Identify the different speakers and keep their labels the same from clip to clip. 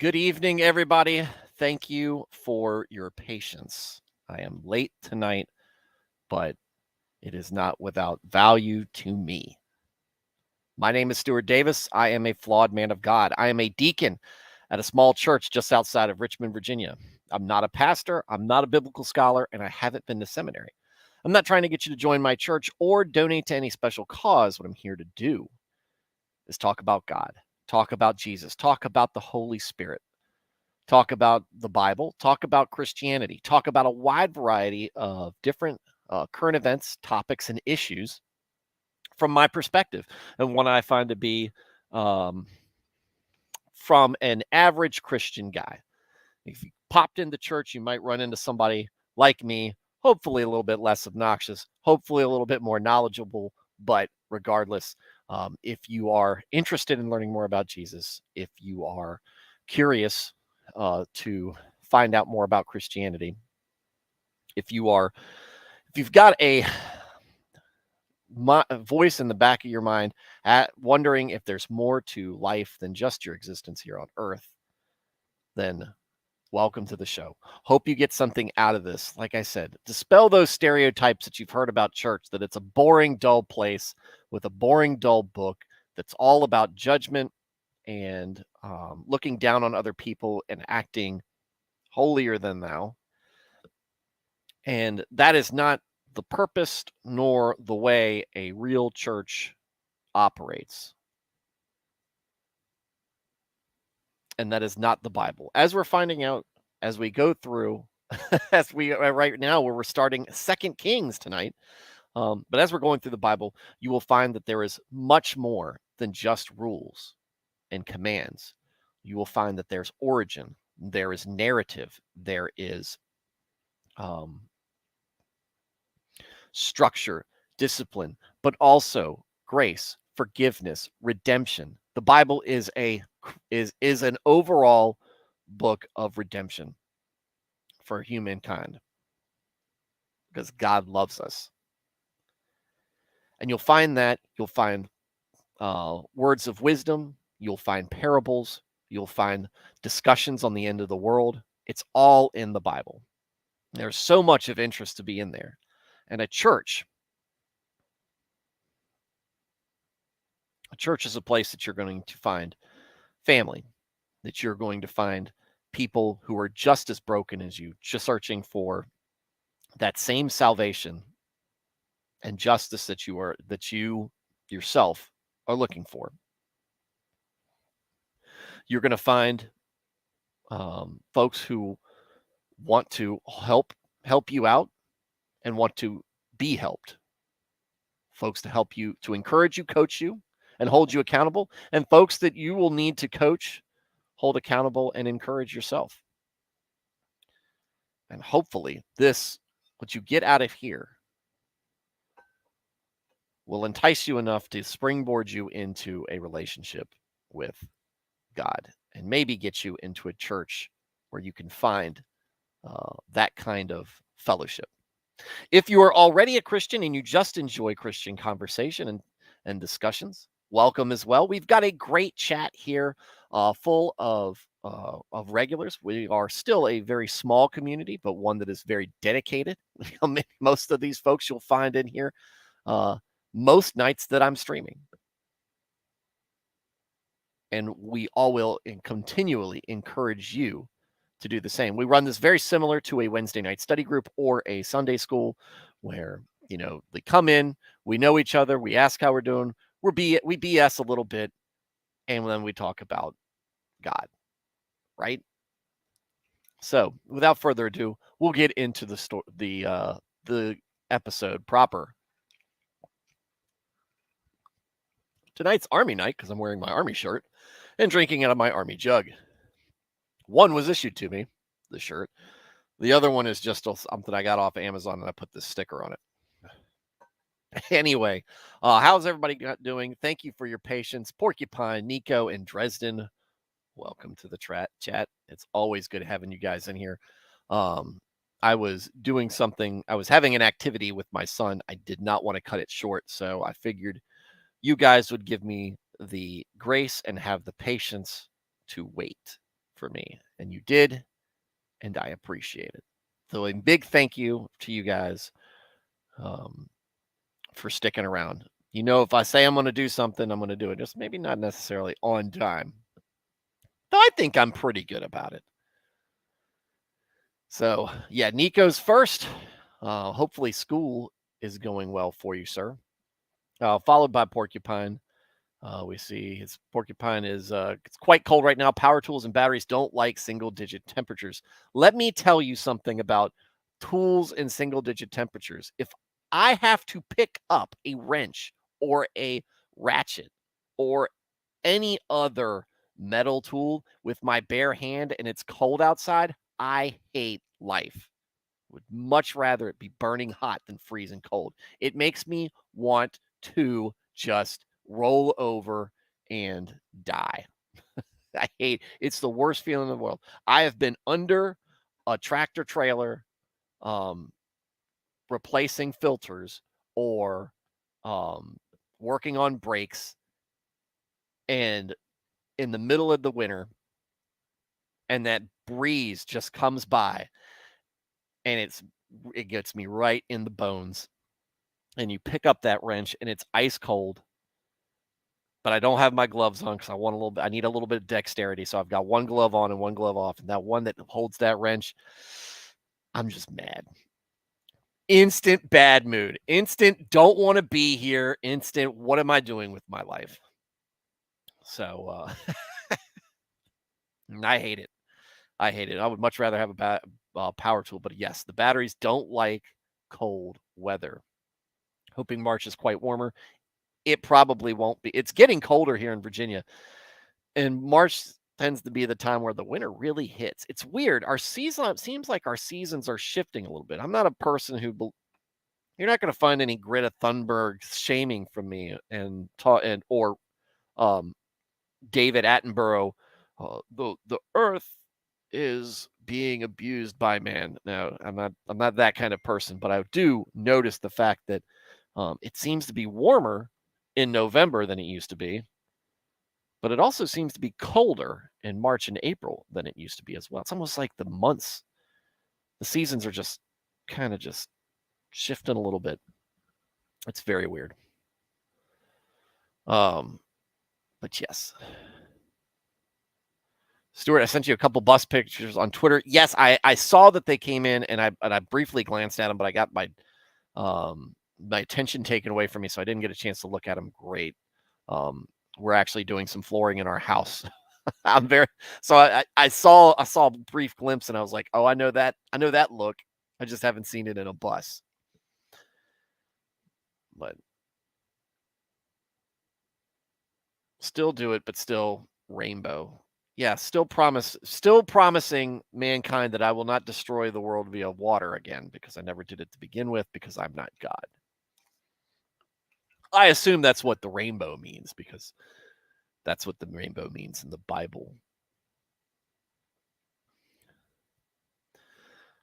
Speaker 1: Good evening, everybody. Thank you for your patience. I am late tonight, but it is not without value to me. My name is Stuart Davis. I am a flawed man of God. I am a deacon at a small church just outside of Richmond, Virginia. I'm not a pastor, I'm not a biblical scholar, and I haven't been to seminary. I'm not trying to get you to join my church or donate to any special cause. What I'm here to do is talk about God, talk about Jesus, talk about the Holy Spirit. Talk about the Bible, talk about Christianity, talk about a wide variety of different current events, topics, and issues from my perspective, and one I find to be um, from an average Christian guy. If you popped into church, you might run into somebody like me, hopefully a little bit less obnoxious, hopefully a little bit more knowledgeable, but regardless, if you are interested in learning more about Jesus, if you are curious to find out more about Christianity, if you've got a voice in the back of your mind wondering if there's more to life than just your existence here on earth, then welcome to the show. Hope you get something out of this. Like I said, dispel those stereotypes that you've heard about church, that it's a boring, dull place with a boring, dull book that's all about judgment and looking down on other people and acting holier than thou. And that is not the purpose nor the way a real church operates. And that is not the Bible. As we're finding out as we go through, as we right now, where we're starting 2 Kings tonight. But as we're going through the Bible, you will find that there is much more than just rules and commands. You will find that there's origin, there is narrative, there is structure, discipline, but also grace, forgiveness, redemption. The Bible is an overall book of redemption for humankind because God loves us. And you'll find words of wisdom, you'll find parables, you'll find discussions on the end of the world. It's all in the Bible. There's so much of interest to be in there. And a church is a place that you're going to find family, that you're going to find people who are just as broken as you, just searching for that same salvation and justice that you yourself are looking for. You're going to find folks who want to help you out and want to be helped. Folks to help you, to encourage you, coach you, and hold you accountable, and folks that you will need to coach, hold accountable, and encourage yourself. And hopefully what you get out of here will entice you enough to springboard you into a relationship with God and maybe get you into a church where you can find that kind of fellowship. If you are already a Christian and you just enjoy Christian conversation and discussions, welcome as well. We've got a great chat here full of regulars. We are still a very small community, but one that is very dedicated. Most of these folks you'll find in here most nights that I'm streaming. And we all will continually encourage you to do the same. We run this very similar to a Wednesday night study group or a Sunday school where, they come in, we know each other, we ask how we're doing, we BS a little bit, and then we talk about God, right? So without further ado, we'll get into the episode proper. Tonight's Army night, because I'm wearing my Army shirt and drinking out of my Army jug. One was issued to me, the shirt. The other one is just something I got off Amazon, and I put this sticker on it. Anyway, how's everybody doing? Thank you for your patience. Porcupine, Nico, and Dresden, welcome to the chat. It's always good having you guys in here. I was having an activity with my son. I did not want to cut it short, so I figured you guys would give me the grace and have the patience to wait. for me. And you did, and I appreciate it. So a big thank you to you guys for sticking around. If I say I'm going to do something, I'm going to do it. Just maybe not necessarily on time. Though I think I'm pretty good about it. So, yeah, Nico's first. Hopefully school is going well for you, sir. Followed by Porcupine. We see his Porcupine is it's quite cold right now. Power tools and batteries don't like single-digit temperatures. Let me tell you something about tools and single-digit temperatures. If I have to pick up a wrench or a ratchet or any other metal tool with my bare hand and it's cold outside, I hate life. Would much rather it be burning hot than freezing cold. It makes me want to just roll over and die. I hate it's the worst feeling in the world. I have been under a tractor trailer replacing filters or working on brakes and in the middle of the winter and that breeze just comes by and it gets me right in the bones. And you pick up that wrench and it's ice cold, but I don't have my gloves on because I need a little bit of dexterity. So I've got one glove on and one glove off. And that one that holds that wrench, I'm just mad. Instant bad mood. Instant don't want to be here. Instant what am I doing with my life? So I hate it. I hate it. I would much rather have a power tool. But yes, the batteries don't like cold weather. Hoping March is quite warmer. It probably won't be. It's getting colder here in Virginia. And March tends to be the time where the winter really hits. It's weird. It seems like our seasons are shifting a little bit. I'm not a person you're not going to find any Greta Thunberg shaming from me or David Attenborough. The earth is being abused by man. No, I'm not that kind of person, but I do notice the fact that it seems to be warmer in November than it used to be. But it also seems to be colder in March and April than it used to be as well. It's almost like the seasons are just kind of just shifting a little bit. It's very weird. But yes. Stuart, I sent you a couple bus pictures on Twitter. Yes, I saw that they came in and I briefly glanced at them, but I got my attention taken away from me, so I didn't get a chance to look at them. Great. We're actually doing some flooring in our house. I saw a brief glimpse and I was like, oh, I know that look. I just haven't seen it in a bus. But still do it, but still rainbow. Yeah, still promising mankind that I will not destroy the world via water again because I never did it to begin with because I'm not God. I assume that's what the rainbow means because that's what the rainbow means in the Bible.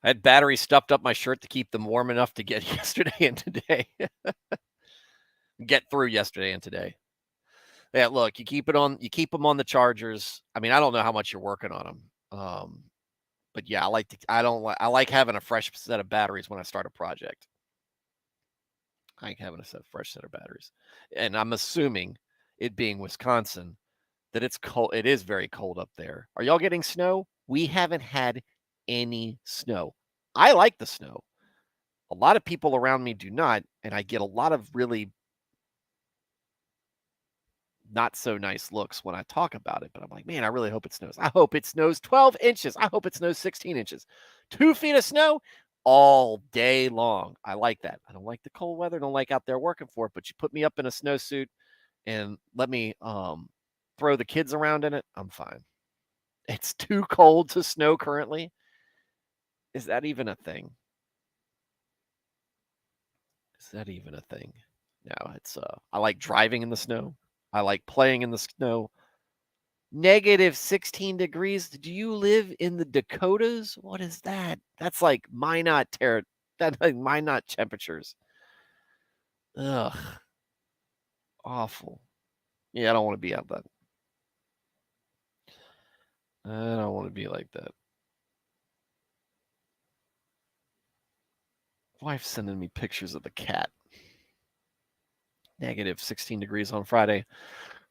Speaker 1: I had batteries stuffed up my shirt to keep them warm enough to get yesterday and today. Get through yesterday and today. Yeah, look, you keep them on the chargers. I mean, I don't know how much you're working on them. But yeah, I like having a fresh set of batteries when I start a project. I like having a fresh set of batteries. And I'm assuming it being Wisconsin that it's cold. It is very cold up there. Are y'all getting snow? We haven't had any snow. I like the snow. A lot of people around me do not, and I get a lot of really not so nice looks when I talk about it, but I'm like, man, I really hope it snows. I hope it snows 12 inches. I hope it snows 16 inches. 2 feet of snow all day long. I like that. I don't like the cold weather. Don't like out there working for it, but you put me up in a snowsuit and let me throw the kids around in it. I'm fine. It's too cold to snow currently. Is that even a thing? Is that even a thing? No, it's I like driving in the snow. I like playing in the snow. Negative 16 degrees. Do you live in the Dakotas? What is that? That's like that's like Minot temperatures. Ugh. Awful. Yeah, I don't want to be out that. I don't want to be like that. Wife's sending me pictures of the cat. Negative 16 degrees on Friday.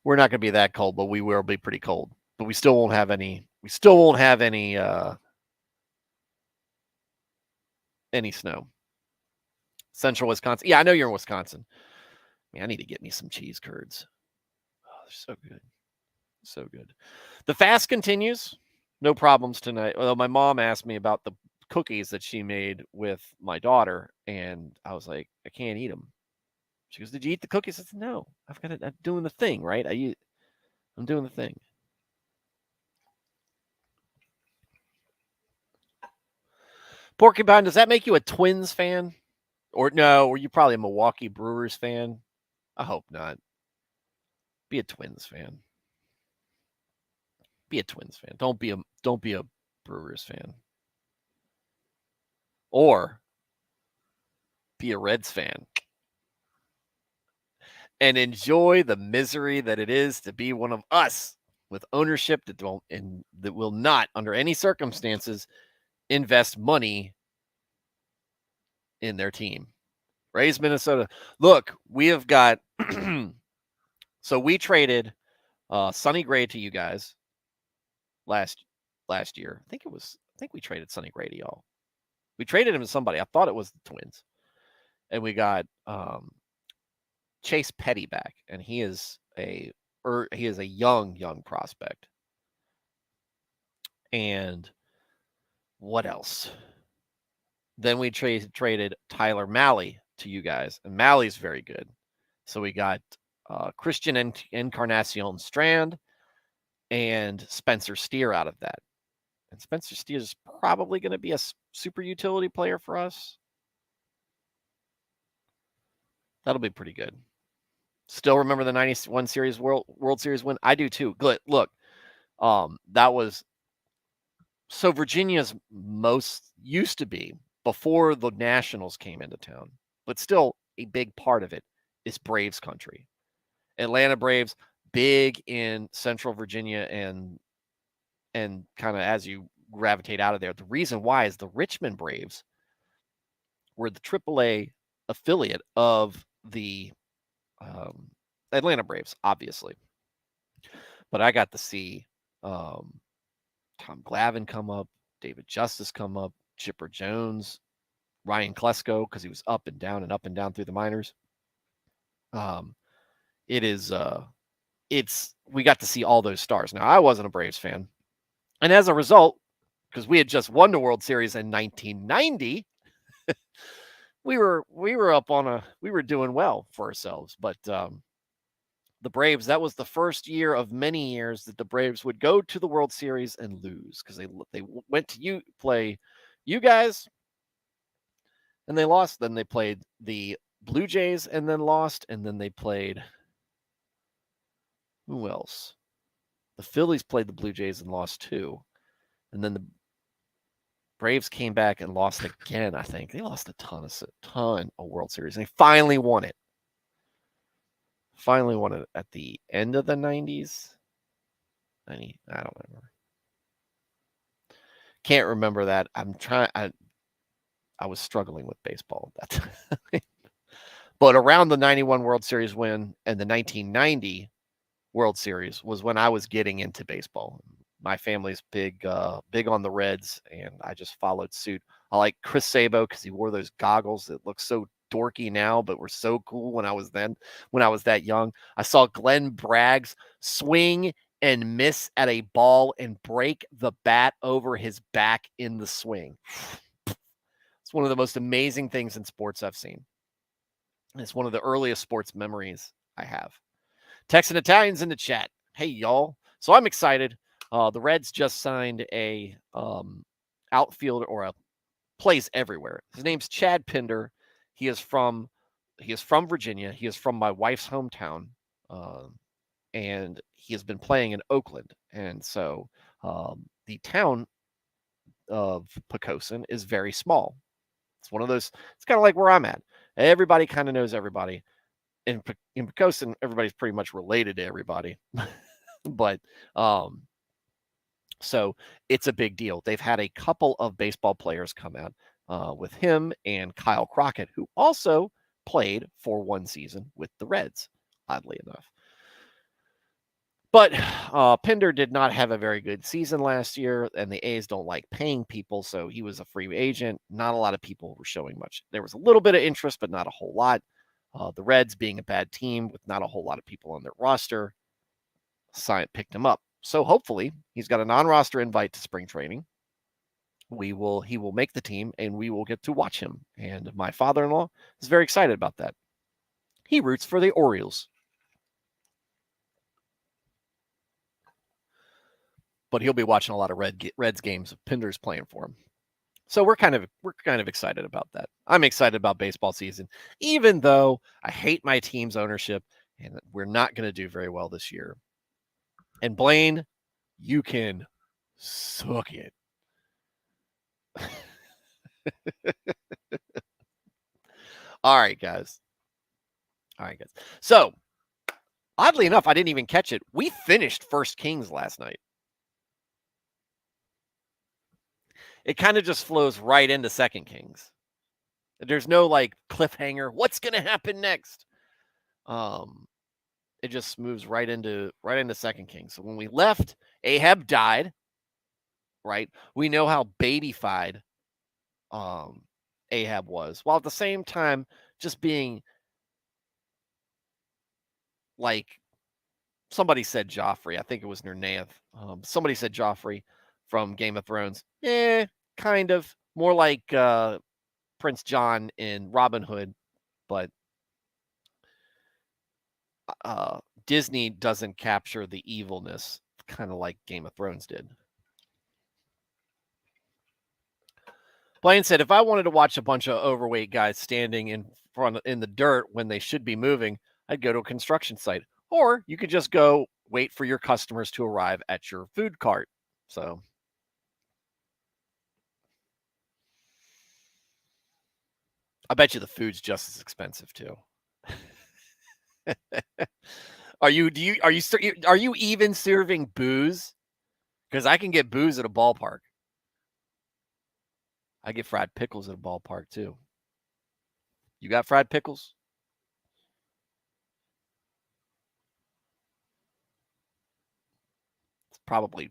Speaker 1: We're not going to be that cold, but we will be pretty cold. But we still won't have any. We still won't have any snow. Central Wisconsin. Yeah, I know you're in Wisconsin. Man, I need to get me some cheese curds. Oh, they're so good. So good. The fast continues. No problems tonight. Well, my mom asked me about the cookies that she made with my daughter, and I was like, I can't eat them. She goes, "Did you eat the cookies?" I said, "No, I've got it. I'm doing the thing, right? I'm doing the thing." Porcupine, does that make you a Twins fan? Or no, were you probably a Milwaukee Brewers fan? I hope not. Be a Twins fan. Be a Twins fan. Don't be a Brewers fan. Or be a Reds fan. And enjoy the misery that it is to be one of us with ownership that will not, under any circumstances, invest money in their team. Raise Minnesota. Look, we have got so we traded Sonny Gray to you guys last year. I think we traded Sonny Gray to y'all. We traded him to somebody. I thought it was the Twins. And we got Chase Petty back, and he is a young prospect. And what else? Then we traded Tyler Mahle to you guys, and Mally's very good. So we got Christian Encarnacion Strand and Spencer Steer out of that. And Spencer Steer is probably going to be a super utility player for us. That'll be pretty good. Still remember the 91 Series World Series win? I do too. Good. Look, that was so Virginia's most used to be before the Nationals came into town, but still a big part of it is Braves country. Atlanta Braves, big in Central Virginia and kind of as you gravitate out of there. The reason why is the Richmond Braves were the AAA affiliate of the Atlanta Braves, obviously. But I got to see Tom Glavine come up, David Justice come up, Chipper Jones, Ryan Klesko, because he was up and down through the minors. We got to see all those stars. Now, I wasn't a Braves fan. And as a result, because we had just won the World Series in 1990, we were doing well for ourselves. But the Braves, that was the first year of many years that the Braves would go to the World Series and lose because they went to play you guys and they lost. Then they played the Blue Jays and then lost. And then they played who else? The Phillies played the Blue Jays and lost too. And then the Braves came back and lost again, I think. They lost a ton of World Series. And they finally won it. Finally won it at the end of the 90s. I don't remember. Can't remember that. I was struggling with baseball at that time. But around the 91 World Series win and the 1990 World Series was when I was getting into baseball. My family's big on the Reds, and I just followed suit. I like Chris Sabo because he wore those goggles that look so dorky now, but were so cool when I was that young. I saw Glenn Braggs swing and miss at a ball and break the bat over his back in the swing. It's one of the most amazing things in sports I've seen. It's one of the earliest sports memories I have. Texan Italians in the chat. Hey, y'all. So I'm excited. The Reds just signed a outfielder or plays everywhere. His name's Chad Pinder. He is from Virginia. He is from my wife's hometown, and he has been playing in Oakland. And so the town of Poquoson is very small. It's one of those. It's kind of like where I'm at. Everybody kind of knows everybody. In Poquoson, everybody's pretty much related to everybody. But So it's a big deal. They've had a couple of baseball players come out with him and Kyle Crockett, who also played for one season with the Reds, oddly enough. But Pinder did not have a very good season last year, and the A's don't like paying people, so he was a free agent. Not a lot of people were showing much. There was a little bit of interest, but not a whole lot. The Reds, being a bad team with not a whole lot of people on their roster, picked him up. So hopefully he's got a non-roster invite to spring training. He will make the team, and we will get to watch him. And my father-in-law is very excited about that. He roots for the Orioles. But he'll be watching a lot of Reds games if Pinder's playing for him. So we're kind of excited about that. I'm excited about baseball season, even though I hate my team's ownership and we're not going to do very well this year. And Blaine, you can suck it. All right, guys. So, oddly enough, I didn't even catch it. We finished First Kings last night. It kind of just flows right into Second Kings. There's no like cliffhanger. What's going to happen next? It just moves right into Second Kings. So when we left, Ahab died. Right? We know how babyfied Ahab was, while at the same time just being like somebody said Joffrey. I think it was Nernath. Somebody said Joffrey from Game of Thrones. Kind of more like Prince John in Robin Hood, but Disney doesn't capture the evilness, kind of like Game of Thrones did. Blaine said, if I wanted to watch a bunch of overweight guys standing in the dirt when they should be moving, I'd go to a construction site. Or you could just go wait for your customers to arrive at your food cart. So I bet you the food's just as expensive too. Are you even serving booze? Because I can get booze at a ballpark. I get fried pickles at a ballpark too. You got fried pickles? It's probably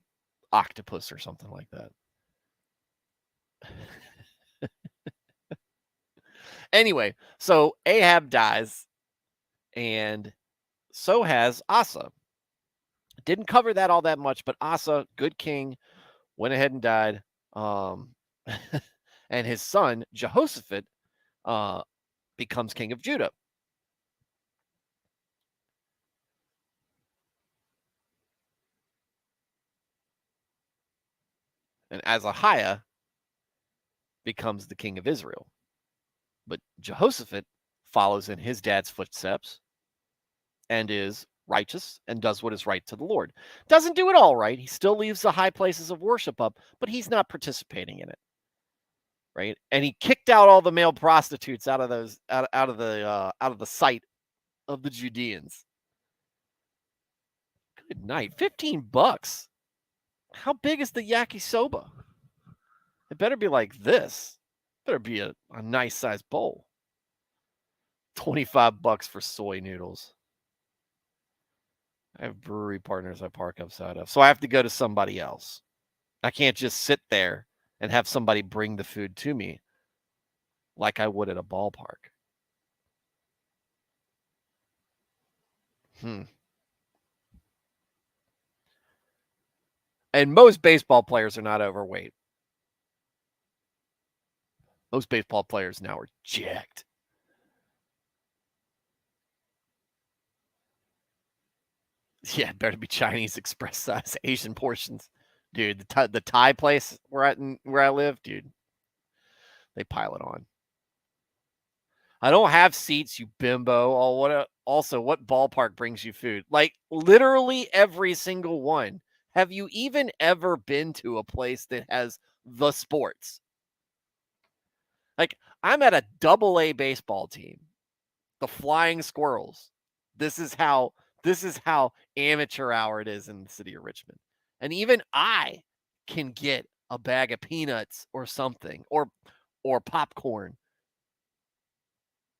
Speaker 1: octopus or something like that. Anyway, so Ahab dies, and so has Asa. Didn't cover that all that much, but Asa, good king, went ahead and died. And his son, Jehoshaphat, becomes king of Judah. And Ahaziah becomes the king of Israel. But Jehoshaphat follows in his dad's footsteps and is righteous and does what is right to the Lord. Doesn't do it all right. He still leaves the high places of worship up, but he's not participating in it. Right? And he kicked out all the male prostitutes out of the sight of the Judeans. Good night. $15. How big is the yakisoba? It better be like this. It better be a nice sized bowl. $25 for soy noodles. I have brewery partners I park outside of, so I have to go to somebody else. I can't just sit there and have somebody bring the food to me like I would at a ballpark. And most baseball players are not overweight. Most baseball players now are jacked. Yeah, it better be Chinese express size Asian portions. Dude, the Thai place where I live, dude, they pile it on. I don't have seats, you bimbo. Also, what ballpark brings you food? Like, literally every single one. Have you even ever been to a place that has the sports? Like, I'm at a AA baseball team, the Flying Squirrels. This is how amateur hour it is in the city of Richmond. And even I can get a bag of peanuts or something, or popcorn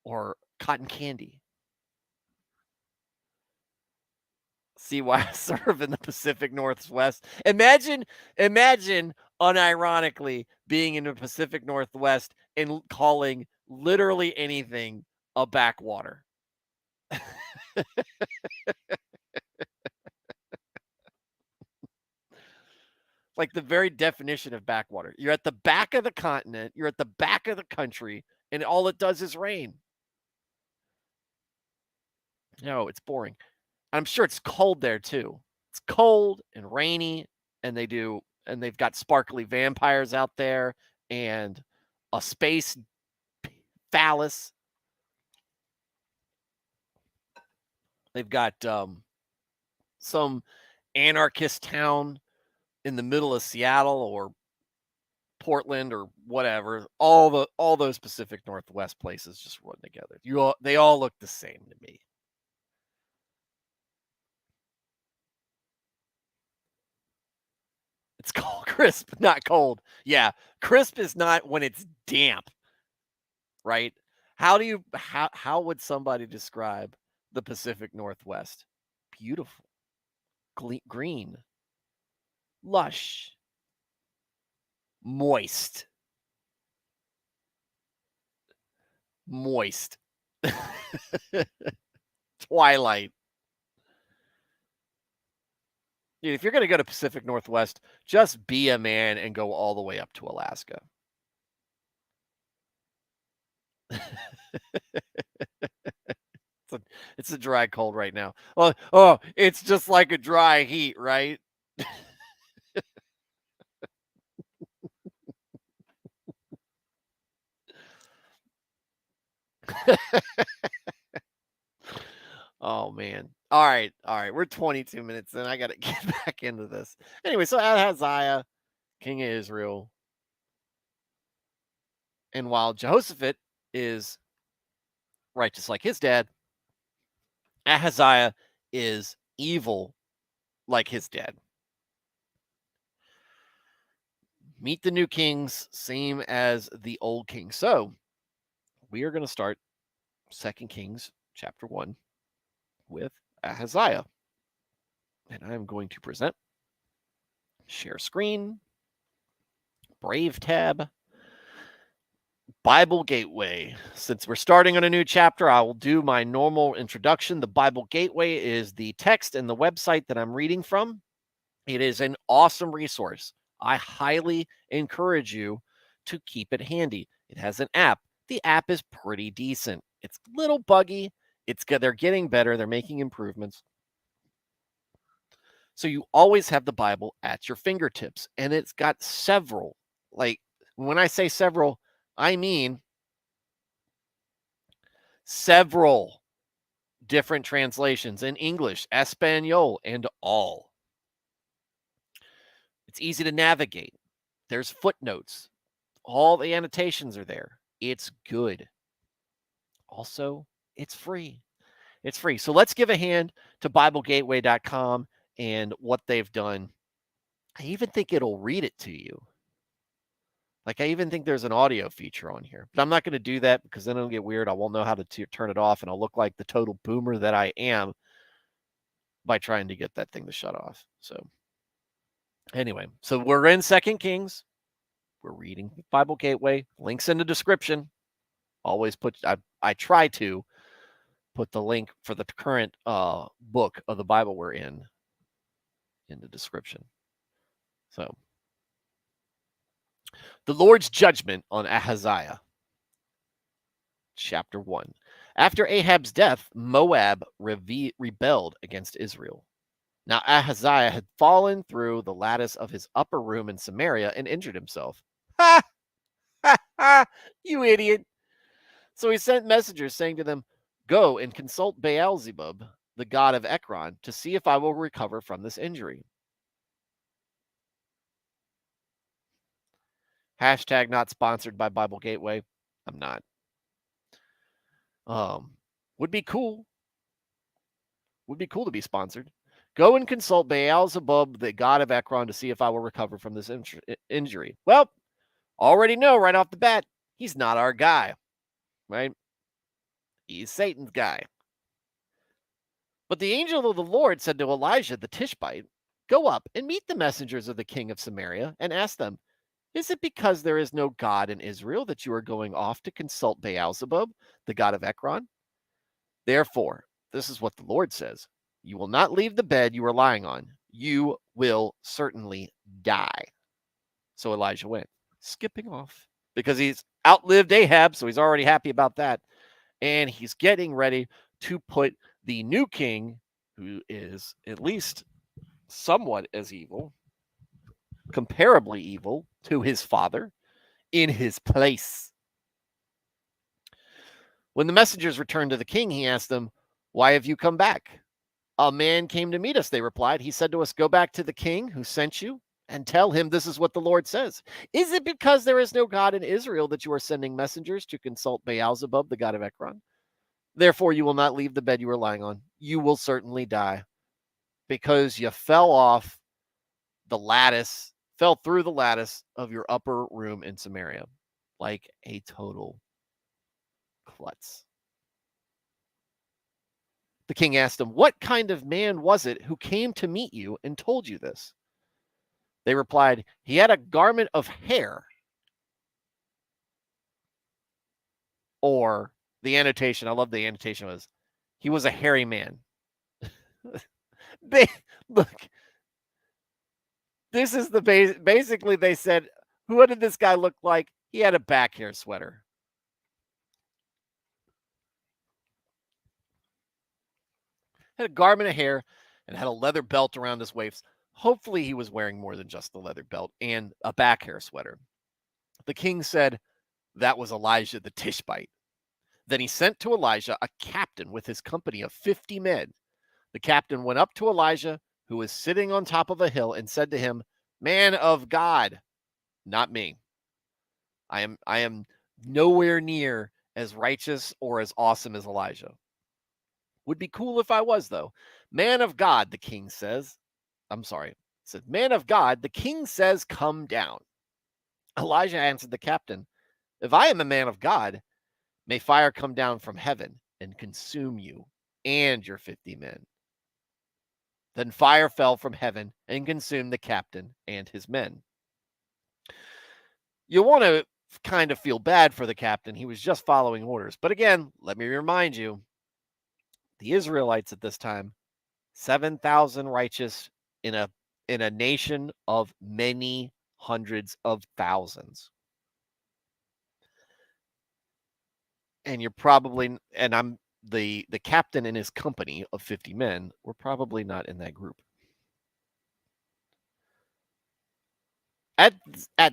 Speaker 1: or cotton candy. See why I serve in the Pacific Northwest. Imagine unironically being in the Pacific Northwest and calling literally anything a backwater. Like the very definition of backwater. You're at the back of the continent, you're at the back of the country, and all it does is rain. No, it's boring. I'm sure it's cold there too. It's cold and rainy, and they've got sparkly vampires out there and a space phallus. They've got some anarchist town in the middle of Seattle or Portland or whatever. All those Pacific Northwest places just run together. They all look the same to me. It's called crisp, not cold. Yeah, crisp is not when it's damp, right? How would somebody describe the Pacific Northwest? Beautiful, green, lush, moist. Twilight. Dude, if you're going to go to Pacific Northwest, just be a man and go all the way up to Alaska. It's a dry cold right now. Oh, it's just like a dry heat, right? Oh man. All right. We're 22 minutes in. I got to get back into this. Anyway, so Ahaziah, king of Israel, and while Jehoshaphat is righteous like his dad, Ahaziah is evil like his dad. Meet the new kings, same as the old king. So we are going to start 2 Kings chapter 1 with Ahaziah. And I'm going to present, share screen, Brave tab, Bible Gateway. Since we're starting on a new chapter, I will do my normal introduction. The Bible Gateway is the text and the website that I'm reading from. It is an awesome resource. I highly encourage you to keep it handy. It has an app. The app is pretty decent. It's a little buggy. It's good. They're getting better. They're making improvements. So you always have the Bible at your fingertips, and it's got several. Like when I say several, I mean several different translations in English, Espanol, and all. It's easy to navigate. There's footnotes. All the annotations are there. It's good. Also, it's free. It's free. So let's give a hand to BibleGateway.com and what they've done. I even think it'll read it to you. Like, I even think there's an audio feature on here, but I'm not going to do that because then it'll get weird. I won't know how to turn it off, and I'll look like the total boomer that I am by trying to get that thing to shut off. So anyway, so we're in 2 Kings. We're reading Bible Gateway. Links in the description. Always I try to put the link for the current book of the Bible we're in the description. So, the Lord's judgment on Ahaziah. Chapter 1. After Ahab's death, Moab rebelled against Israel. Now Ahaziah had fallen through the lattice of his upper room in Samaria and injured himself. Ha! Ha! Ha! You idiot! So he sent messengers saying to them, "Go and consult Beelzebub, the god of Ekron, to see if I will recover from this injury." Hashtag not sponsored by Bible Gateway. I'm not. Would be cool. Would be cool to be sponsored. Go and consult Baal-zebub, the god of Ekron, to see if I will recover from this injury. Well, already know right off the bat, he's not our guy, right? He's Satan's guy. But the angel of the Lord said to Elijah the Tishbite, Go up and meet the messengers of the king of Samaria and ask them, Is it because there is no God in Israel that you are going off to consult Baal-zebub, the god of Ekron? Therefore, this is what the Lord says. You will not leave the bed you are lying on. You will certainly die. So Elijah went, skipping off, because he's outlived Ahab, so he's already happy about that. And he's getting ready to put the new king, who is at least somewhat as evil, comparably evil to his father, in his place. When the messengers returned to the king, he asked them, Why have you come back? A man came to meet us, they replied. He said to us, Go back to the king who sent you and tell him this is what the Lord says. Is it because there is no God in Israel that you are sending messengers to consult Baal-zebub, the god of Ekron? Therefore, you will not leave the bed you are lying on. You will certainly die because you fell off the lattice, fell through the lattice of your upper room in Samaria like a total klutz. The king asked him, What kind of man was it who came to meet you and told you this? They replied, He had a garment of hair. Or the annotation, I love the annotation, was, he was a hairy man. Look, this is the basically they said, what did this guy look like? He had a back hair sweater. Had a garment of hair and had a leather belt around his waist. Hopefully he was wearing more than just the leather belt and a back hair sweater. The king said, That was Elijah the Tishbite. Then he sent to Elijah a captain with his company of 50 men. The captain went up to Elijah, who was sitting on top of a hill, and said to him, Man of God, not me. I am nowhere near as righteous or as awesome as Elijah. Would be cool if I was, though. Man of God, the king says. I'm sorry. Said, Man of God, the king says, Come down. Elijah answered the captain, If I am a man of God, may fire come down from heaven and consume you and your 50 men. Then fire fell from heaven and consumed the captain and his men. You want to kind of feel bad for the captain. He was just following orders. But again, let me remind you, the Israelites at this time, 7,000 righteous in a nation of many hundreds of thousands. And you're probably, and I'm the captain and his company of 50 men were probably not in that group. At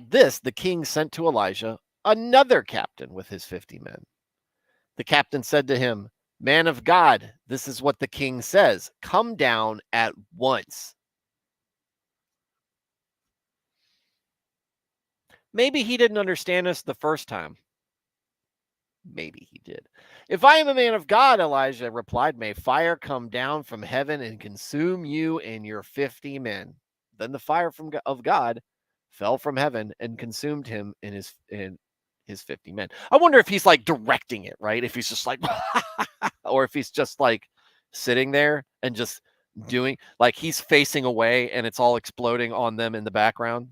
Speaker 1: this, the king sent to Elisha another captain with his 50 men. The captain said to him, Man of God, this is what the king says. Come down at once. Maybe he didn't understand us the first time. Maybe he did. If I am a man of God, Elijah replied, may fire come down from heaven and consume you and your 50 men. Then the fire of God fell from heaven and consumed him and his 50 men. I wonder if he's like directing it, right? If he's just like, or if he's just like sitting there and just doing, like he's facing away and it's all exploding on them in the background.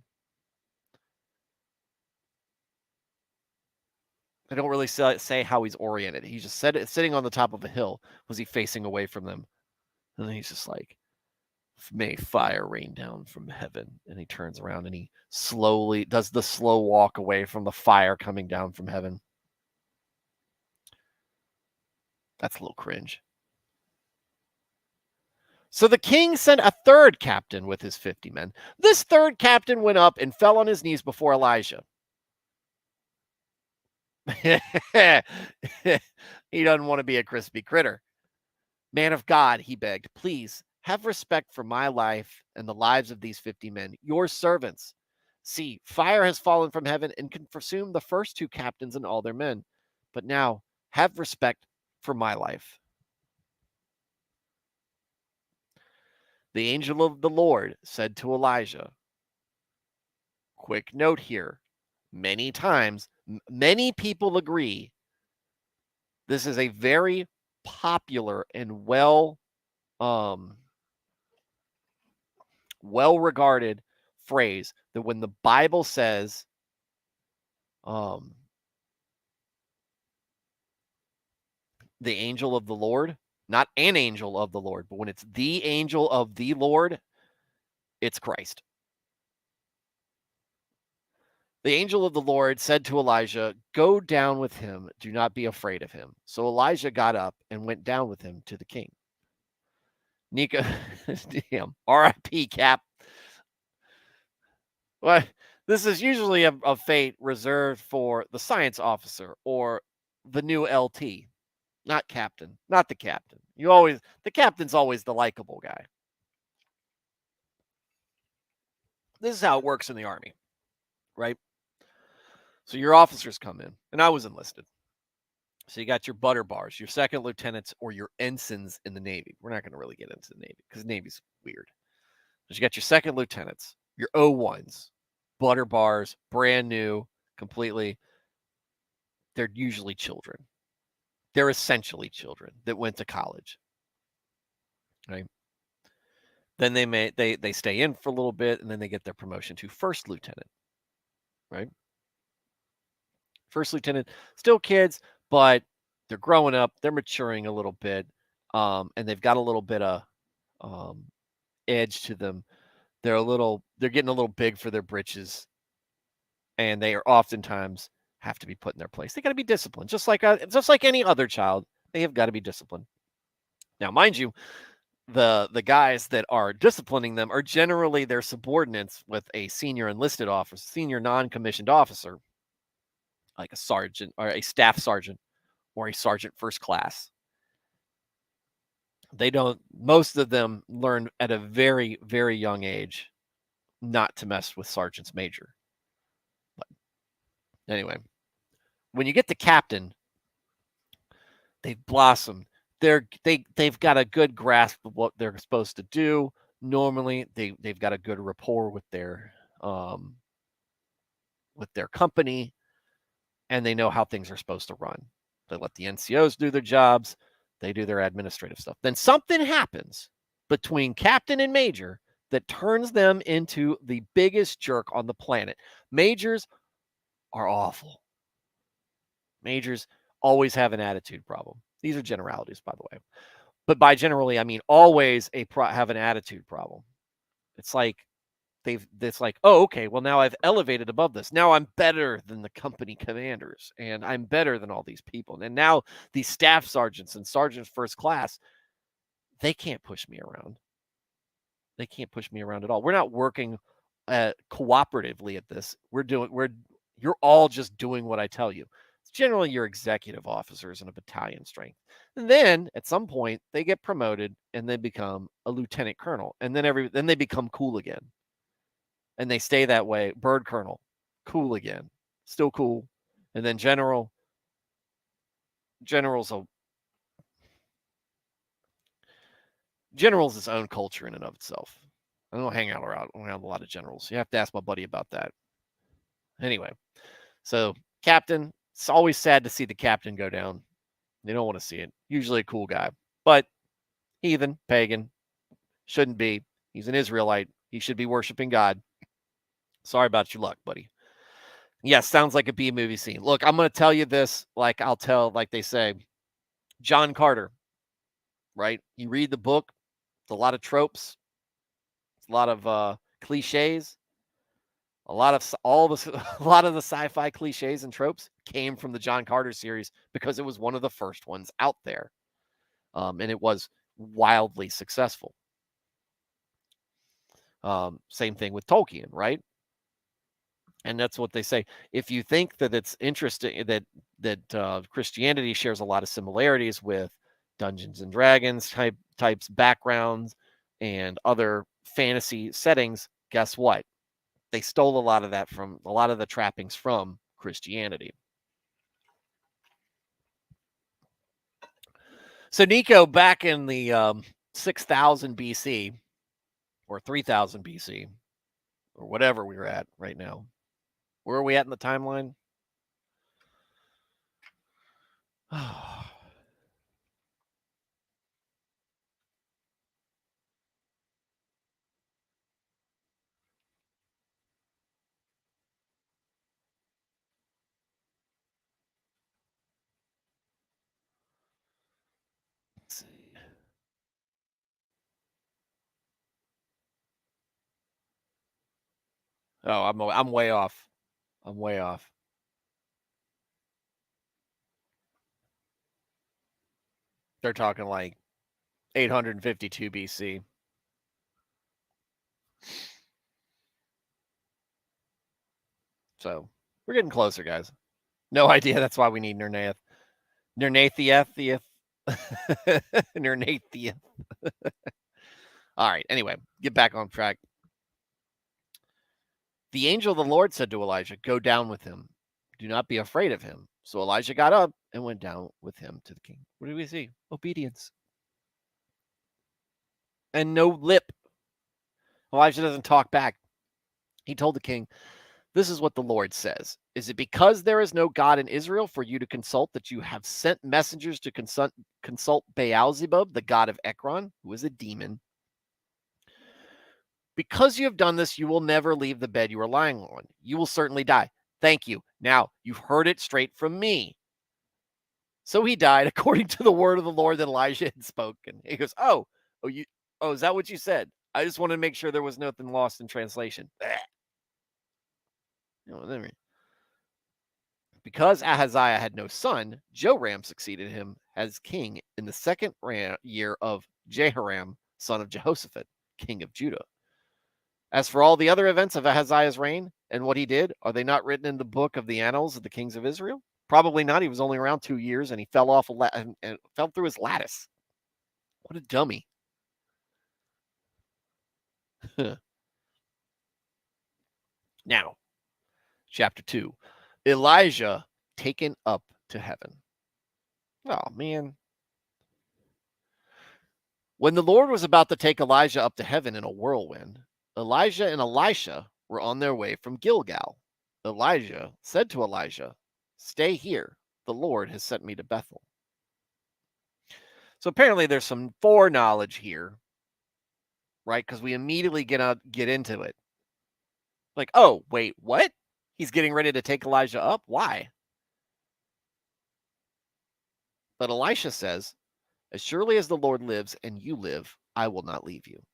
Speaker 1: I don't really say how he's oriented. He just said it sitting on the top of a hill. Was he facing away from them? And then he's just like, may fire rain down from heaven. And he turns around and he slowly does the slow walk away from the fire coming down from heaven. That's a little cringe. So the king sent a third captain with his 50 men. This third captain went up and fell on his knees before Elijah. He doesn't want to be a crispy critter. Man of God, he begged, please have respect for my life and the lives of these 50 men, your servants. See, fire has fallen from heaven and can consume the first two captains and all their men. But now have respect for my life. The angel of the Lord said to Elijah, quick note here, many times, many people agree this is a very popular and well-regarded phrase that when the Bible says the angel of the Lord, not an angel of the Lord, but when it's the angel of the Lord, it's Christ. The angel of the Lord said to Elijah, go down with him. Do not be afraid of him. So Elijah got up and went down with him to the king. Nico, damn, R.I.P. Cap. Well, this is usually a fate reserved for the science officer or the new LT, not captain, not the captain. The captain's always the likable guy. This is how it works in the Army, right? So your officers come in, and I was enlisted. So you got your butter bars, your second lieutenants, or your ensigns in the Navy. We're not going to really get into the Navy because the Navy's weird. But you got your second lieutenants, your O1s, butter bars, brand new, completely. They're usually children. They're essentially children that went to college, right? Then they stay in for a little bit, and then they get their promotion to first lieutenant, right? First lieutenant, still kids, but they're growing up, they're maturing a little bit, and they've got a little bit of edge to them. They're getting a little big for their britches, and they are oftentimes have to be put in their place. They got to be disciplined, just like any other child. They have got to be disciplined. Now, mind you, the guys that are disciplining them are generally their subordinates with a senior enlisted officer, senior non-commissioned officer, like a sergeant or a staff sergeant or a sergeant first class. Most of them learn at a very, very young age not to mess with sergeants major. But anyway, when you get to captain, they've blossomed. They've got a good grasp of what they're supposed to do. Normally, they've got a good rapport with their company, and they know how things are supposed to run. They let the NCOs do their jobs. They do their administrative stuff. Then something happens between captain and major that turns them into the biggest jerk on the planet. Majors are awful. Majors always have an attitude problem. These are generalities, by the way. But by generally, I mean always have an attitude problem. It's like oh, okay, well, now I've elevated above this. Now I'm better than the company commanders, and I'm better than all these people. And now these staff sergeants and sergeants first class, they can't push me around. They can't push me around at all. We're not working cooperatively at this. You're all just doing what I tell you. It's generally your executive officers in a battalion strength. And then at some point they get promoted and they become a lieutenant colonel. And then they become cool again. And they stay that way. Bird colonel, cool again. Still cool. And then general's its own culture in and of itself. I don't hang out around a lot of generals. You have to ask my buddy about that. Anyway, so captain, it's always sad to see the captain go down. They don't want to see it. Usually a cool guy, but heathen, pagan, shouldn't be. He's an Israelite. He should be worshiping God. Sorry about your luck, buddy. Yes, sounds like a B movie scene. Look, I'm going to tell you this like they say, John Carter, right? You read the book, it's a lot of tropes, it's a lot of cliches. A lot of the sci-fi cliches and tropes came from the John Carter series because it was one of the first ones out there, and it was wildly successful. Same thing with Tolkien, right? And that's what they say. If you think that it's interesting that Christianity shares a lot of similarities with Dungeons and Dragons types backgrounds and other fantasy settings, guess what? They stole a lot of the trappings from Christianity. So Nico, back in the 6000 BC, or 3000 BC, or whatever we're at right now. Where are we at in the timeline? Let's see. Oh, I'm way off. I'm way off. They're talking like 852 BC. So we're getting closer, guys. No idea. That's why we need Nernath. Nernatheth. Nernatheth. All right. Anyway, get back on track. The angel of the Lord said to Elijah, "Go down with him. Do not be afraid of him." So Elijah got up and went down with him to the king. What do we see? Obedience. And no lip. Elijah doesn't talk back. He told the king, "This is what the Lord says. Is it because there is no God in Israel for you to consult that you have sent messengers to consult Baal-zebub, the god of Ekron, who is a demon? Because you have done this, you will never leave the bed you are lying on. You will certainly die. Thank you. Now, you've heard it straight from me." So he died according to the word of the Lord that Elijah had spoken. He goes, is that what you said? I just wanted to make sure there was nothing lost in translation. Because Ahaziah had no son, Joram succeeded him as king in the second year of Jehoram, son of Jehoshaphat, king of Judah. As for all the other events of Ahaziah's reign and what he did, are they not written in the book of the annals of the kings of Israel? Probably not. He was only around 2 years, and he fell off and fell through his lattice. What a dummy. Now, chapter 2. Elijah taken up to heaven. Oh, man. When the Lord was about to take Elijah up to heaven in a whirlwind, Elijah and Elisha were on their way from Gilgal. Elijah said to Elisha, "Stay here. The Lord has sent me to Bethel." So apparently there's some foreknowledge here, right? Because we immediately get into it. Like, oh, wait, what? He's getting ready to take Elijah up? Why? But Elisha says, "As surely as the Lord lives and you live, I will not leave you."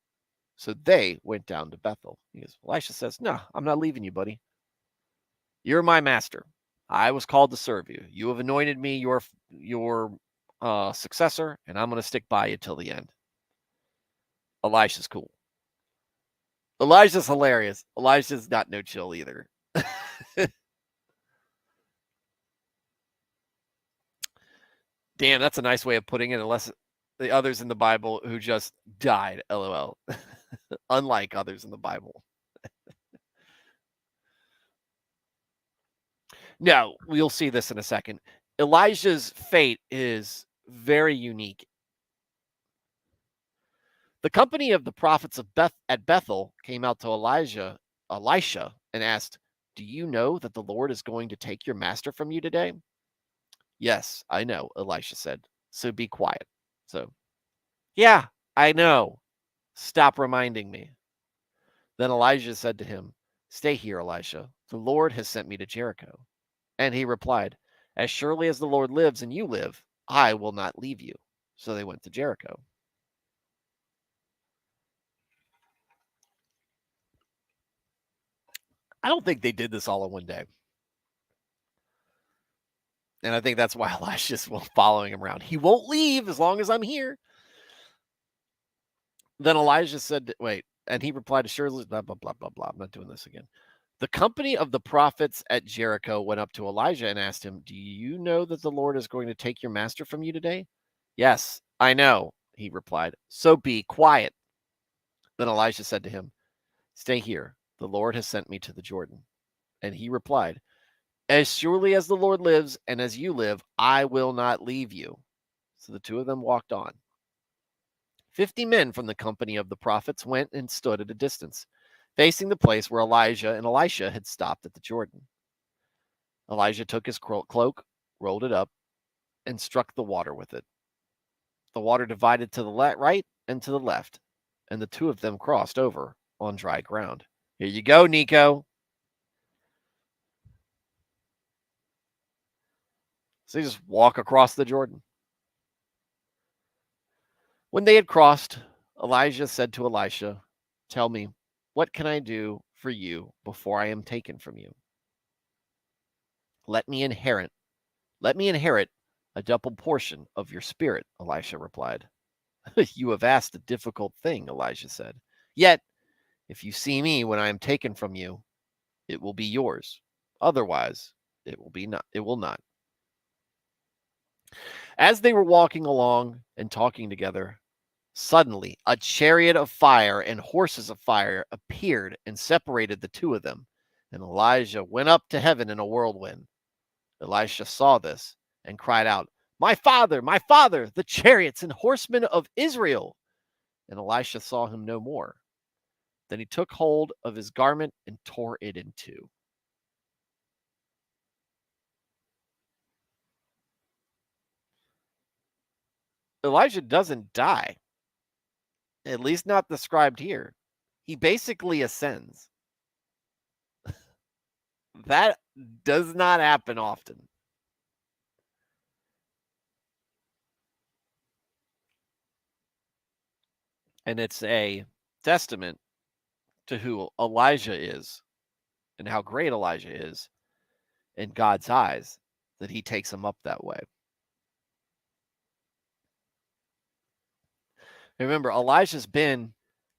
Speaker 1: So they went down to Bethel. Elisha says, "No, I'm not leaving you, buddy. You're my master. I was called to serve you. You have anointed me your successor, and I'm going to stick by you till the end." Elisha's cool. Elijah's hilarious. Elijah's got no chill either. Damn, that's a nice way of putting it, unless the others in the Bible who just died, LOL. Unlike others in the Bible. No, we'll see this in a second. Elijah's fate is very unique. The company of the prophets at Bethel came out to Elisha, and asked, "Do you know that the Lord is going to take your master from you today?" "Yes, I know," Elisha said. "So be quiet." So, yeah, I know. Stop reminding me. Then Elijah said to him, "Stay here, Elisha. The Lord has sent me to Jericho." And he replied, "As surely as the Lord lives and you live, I will not leave you." So they went to Jericho. I don't think they did this all in one day. And I think that's why Elisha's following him around. He won't leave as long as I'm here. Then Elijah said, wait, and he replied, "Surely, blah, blah, blah, blah, blah." I'm not doing this again. The company of the prophets at Jericho went up to Elijah and asked him, "Do you know that the Lord is going to take your master from you today?" "Yes, I know," he replied. "So be quiet." Then Elisha said to him, "Stay here. The Lord has sent me to the Jordan." And he replied, "As surely as the Lord lives and as you live, I will not leave you." So the two of them walked on. 50 men from the company of the prophets went and stood at a distance, facing the place where Elijah and Elisha had stopped at the Jordan. Elijah took his cloak, rolled it up, and struck the water with it. The water divided to the right and to the left, and the two of them crossed over on dry ground. Here you go, Nico. So they just walk across the Jordan. When they had crossed, Elijah said to Elisha, "Tell me, what can I do for you before I am taken from you?" Let me inherit a double portion of your spirit," Elisha replied. "You have asked a difficult thing," Elijah said. "Yet, if you see me when I am taken from you, it will be yours. Otherwise, it will not." As they were walking along and talking together, suddenly a chariot of fire and horses of fire appeared and separated the two of them, and Elijah went up to heaven in a whirlwind. Elisha saw this and cried out, my father, the chariots and horsemen of Israel!" And Elisha saw him no more. Then he took hold of his garment and tore it in two. Elijah doesn't die, at least not described here. He basically ascends. That does not happen often. And it's a testament to who Elijah is and how great Elijah is in God's eyes that he takes him up that way. Remember, Elijah's been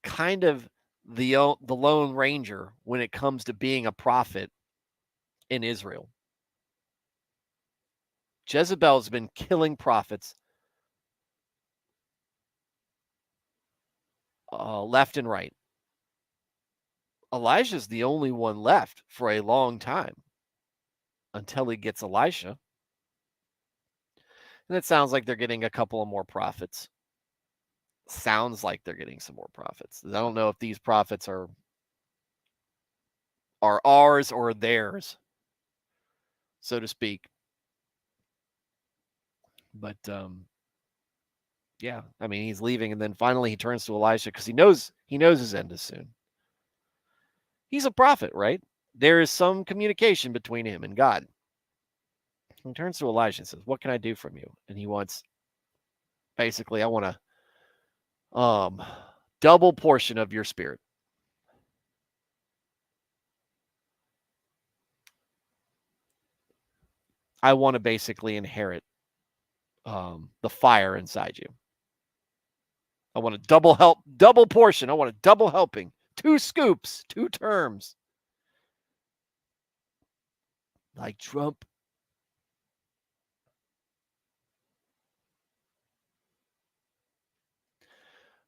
Speaker 1: kind of the Lone Ranger when it comes to being a prophet in Israel. Jezebel's been killing prophets left and right. Elijah's the only one left for a long time until he gets Elisha. And it sounds like they're getting a couple of more prophets. Sounds like they're getting some more prophets. I don't know if these prophets are ours or theirs, so to speak. But yeah, I mean, he's leaving, and then finally he turns to Elisha because he knows his end is soon. He's a prophet, right? There is some communication between him and God. He turns to Elisha and says, "What can I do from you?" And he wants, basically, I want a double portion of your spirit. I want to basically inherit the fire inside you. I want a double portion. I want a double helping. 2 scoops, 2 terms. Like Trump.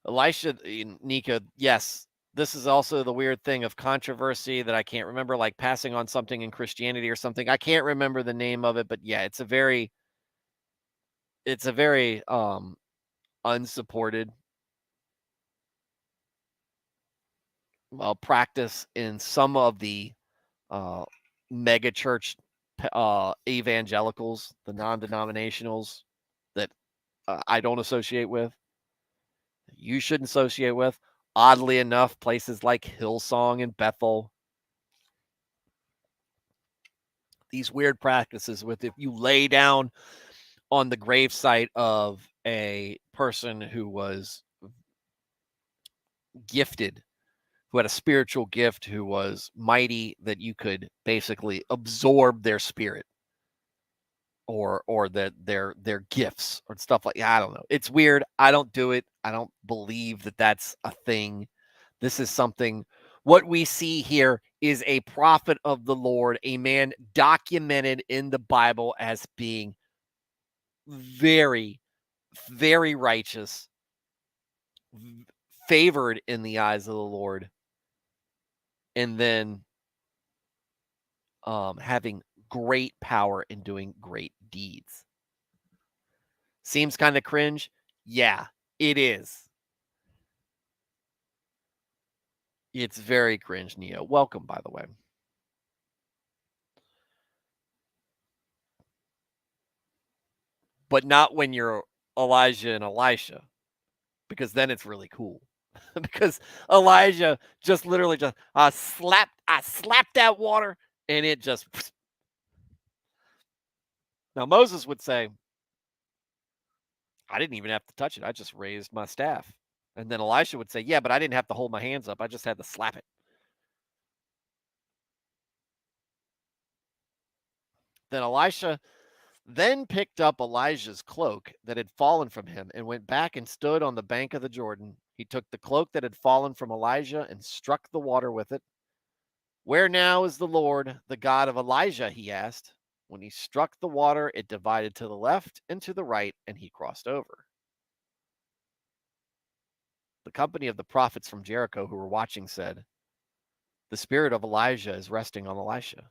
Speaker 1: Elisha, Nika, yes, this is also the weird thing of controversy that I can't remember, like passing on something in Christianity or something. I can't remember the name of it, but yeah, it's a very unsupported practice in some of the mega church evangelicals, the non-denominationals that I don't associate with. You shouldn't associate with. Oddly enough, places like Hillsong and Bethel, these weird practices with if you lay down on the gravesite of a person who was gifted, who had a spiritual gift, who was mighty, that you could basically absorb their spirit or their gifts or stuff like that. I don't know. It's weird. I don't do it. I don't believe that that's a thing. This is something. What we see here is a prophet of the Lord, a man documented in the Bible as being very, very righteous, favored in the eyes of the Lord, and then having great power and doing great deeds. Seems kind of cringe. Yeah, it is. It's very cringe, Neo. Welcome, by the way. But not when you're Elijah and Elisha, because then it's really cool. Because Elijah just literally just I slapped that water and it just now Moses would say, I didn't even have to touch it. I just raised my staff. And then Elisha would say, yeah, but I didn't have to hold my hands up. I just had to slap it. Then Elisha then picked up Elijah's cloak that had fallen from him and went back and stood on the bank of the Jordan. He took the cloak that had fallen from Elijah and struck the water with it. Where now is the Lord, the God of Elijah? He asked. When he struck the water, it divided to the left and to the right, and he crossed over. The company of the prophets from Jericho who were watching said, the spirit of Elijah is resting on Elisha.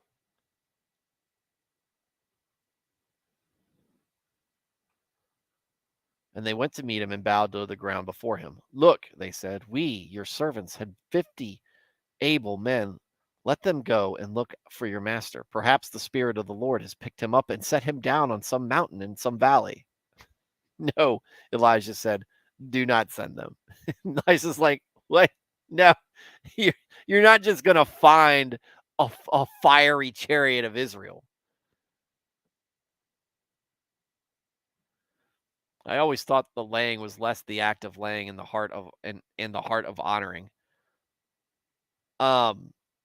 Speaker 1: And they went to meet him and bowed to the ground before him. Look, they said, we, your servants, had 50 able men. Let them go and look for your master. Perhaps the Spirit of the Lord has picked him up and set him down on some mountain in some valley. No, Elijah said, do not send them. Elijah's like, what? No, you're not just going to find a fiery chariot of Israel. I always thought the laying was less the act of laying in the heart of in the heart of honoring.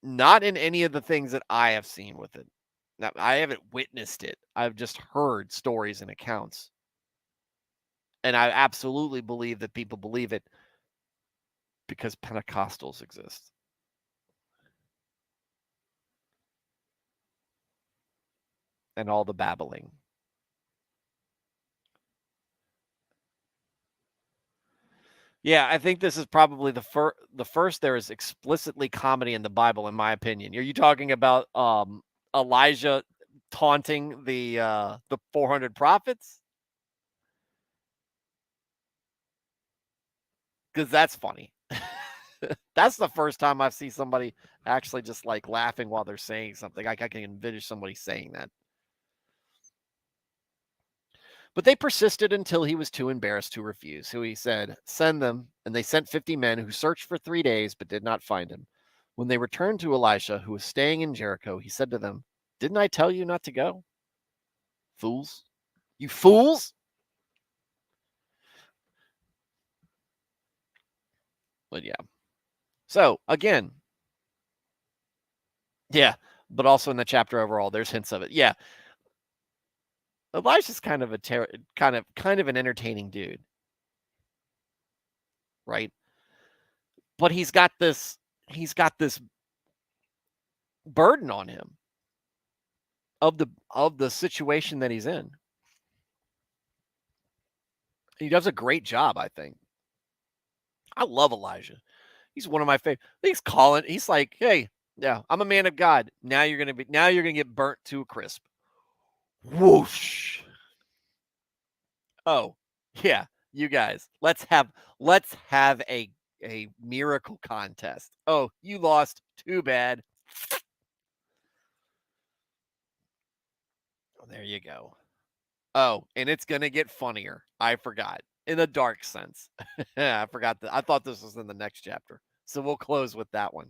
Speaker 1: Not in any of the things that I have seen with it. Now, I haven't witnessed it. I've just heard stories and accounts. And I absolutely believe that people believe it because Pentecostals exist. And all the babbling. Yeah, I think this is probably the first there is explicitly comedy in the Bible, in my opinion. Are you talking about Elijah taunting the 400 prophets? Because that's funny. That's the first time I've seen somebody actually just like laughing while they're saying something. I can envision somebody saying that. But they persisted until he was too embarrassed to refuse. So he said, send them. And they sent 50 men who searched for 3 days but did not find him. When they returned to Elisha, who was staying in Jericho, he said to them, didn't I tell you not to go? Fools. You fools. But yeah. So again, yeah. But also in the chapter overall, there's hints of it. Yeah. Elisha's kind of kind of an entertaining dude, right? But he's got this burden on him of the situation that he's in. He does a great job, I think. I love Elijah. He's one of my favorite. He's like, hey, yeah, I'm a man of God. Now you're gonna get burnt to a crisp. Whoosh. Oh, yeah, you guys, let's have a miracle contest. Oh, you lost. Too bad. Oh, there you go. Oh, and it's gonna get funnier. I forgot. In a dark sense. I forgot that. I thought this was in the next chapter. So we'll close with that one.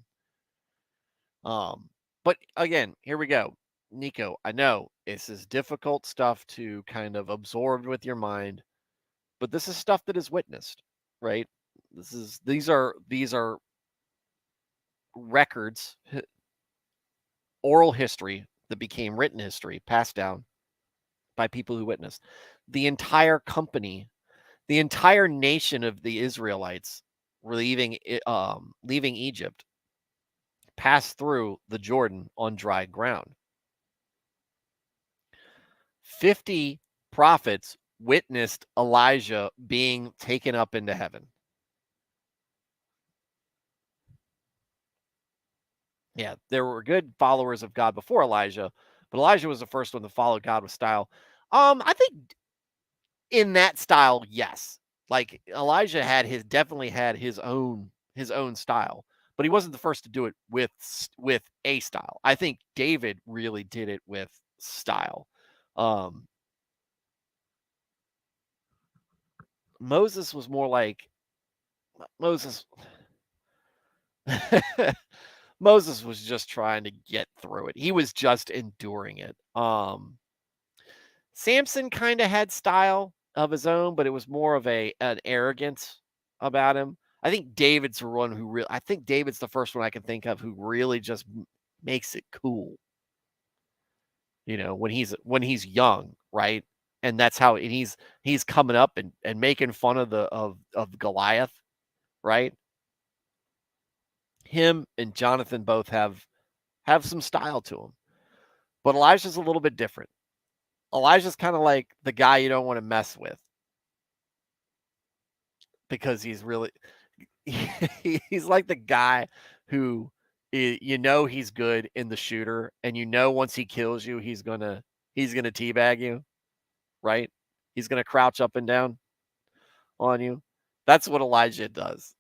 Speaker 1: But again, here we go. Nico, I know this is difficult stuff to kind of absorb with your mind, but this is stuff that is witnessed, right? These are records, oral history that became written history, passed down by people who witnessed. The entire company, the entire nation of the Israelites were leaving Egypt, passed through the Jordan on dry ground. 50 prophets witnessed Elijah being taken up into heaven. Yeah, there were good followers of God before Elijah, but Elijah was the first one to follow God with style. I think in that style, yes. Like Elijah definitely had his own style. but he wasn't the first to do it with a style. I think David really did it with style. Moses was more like Moses. Moses was just trying to get through it. He was just enduring it. Samson kind of had style of his own, but it was more of an arrogance about him. I think David's the one who I think David's the first one I can think of who really just makes it cool. When he's young, right? And that's how he's coming up and making fun of of Goliath, right? Him and Jonathan both have some style to them. But Elijah's a little bit different. Elijah's kind of like the guy you don't want to mess with because he's really he's like the guy who he's good in the shooter, and once he kills you, he's gonna teabag you, right? He's gonna crouch up and down on you. That's what Elijah does.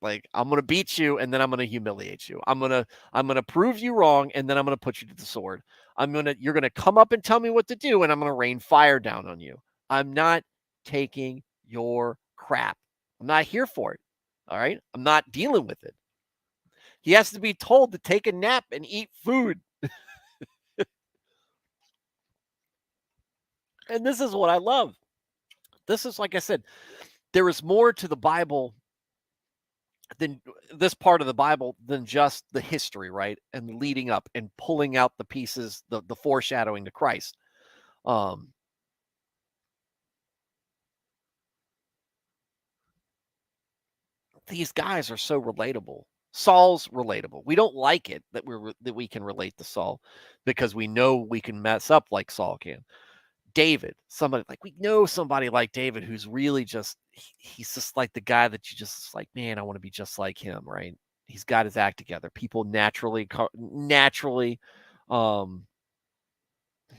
Speaker 1: Like, I'm gonna beat you, and then I'm gonna humiliate you. I'm gonna prove you wrong, and then I'm gonna put you to the sword. You're gonna come up and tell me what to do, and I'm gonna rain fire down on you. I'm not taking your crap. I'm not here for it. All right? I'm not dealing with it. He has to be told to take a nap and eat food. And this is what I love. This is, like I said, there is more to the Bible than this part of the Bible than just the history, right? And leading up and pulling out the pieces, the foreshadowing to Christ. These guys are so relatable. Saul's relatable. We don't like it that we can relate to Saul because we know we can mess up like Saul can. David, we know somebody like David who's really just he's just like the guy that you just like, man, I want to be just like him, right? He's got his act together. People naturally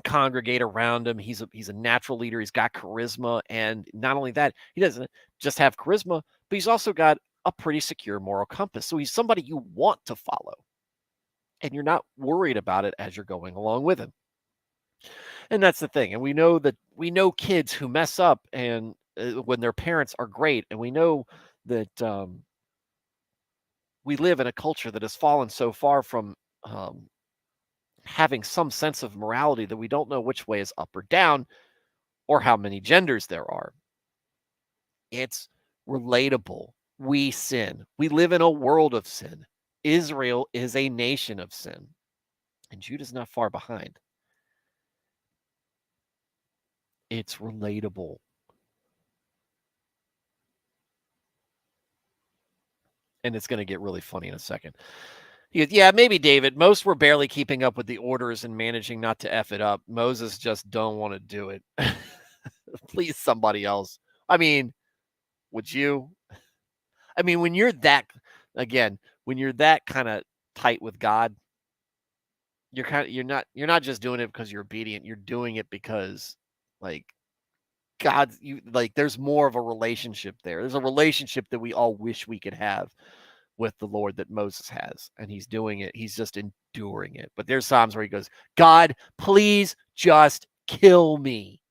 Speaker 1: congregate around him. He's a natural leader. He's got charisma, and not only that, he doesn't just have charisma, but he's also got a pretty secure moral compass. So he's somebody you want to follow, and you're not worried about it as you're going along with him. And that's the thing. And we know kids who mess up and when their parents are great, and we know that we live in a culture that has fallen so far from having some sense of morality that we don't know which way is up or down or how many genders there are. It's relatable. We sin. We live in a world of sin. Israel is a nation of sin, and Judah's not far behind. It's relatable. And it's going to get really funny in a second. He goes, yeah, maybe David. Most were barely keeping up with the orders and managing not to F it up. Moses just don't want to do it. Please, somebody else. I mean, would you? I mean, when you're that kind of tight with God, you're not just doing it because you're obedient. You're doing it because like there's more of a relationship there. There's a relationship that we all wish we could have with the Lord that Moses has, and he's doing it. He's just enduring it. But there's times where he goes, God, please just kill me.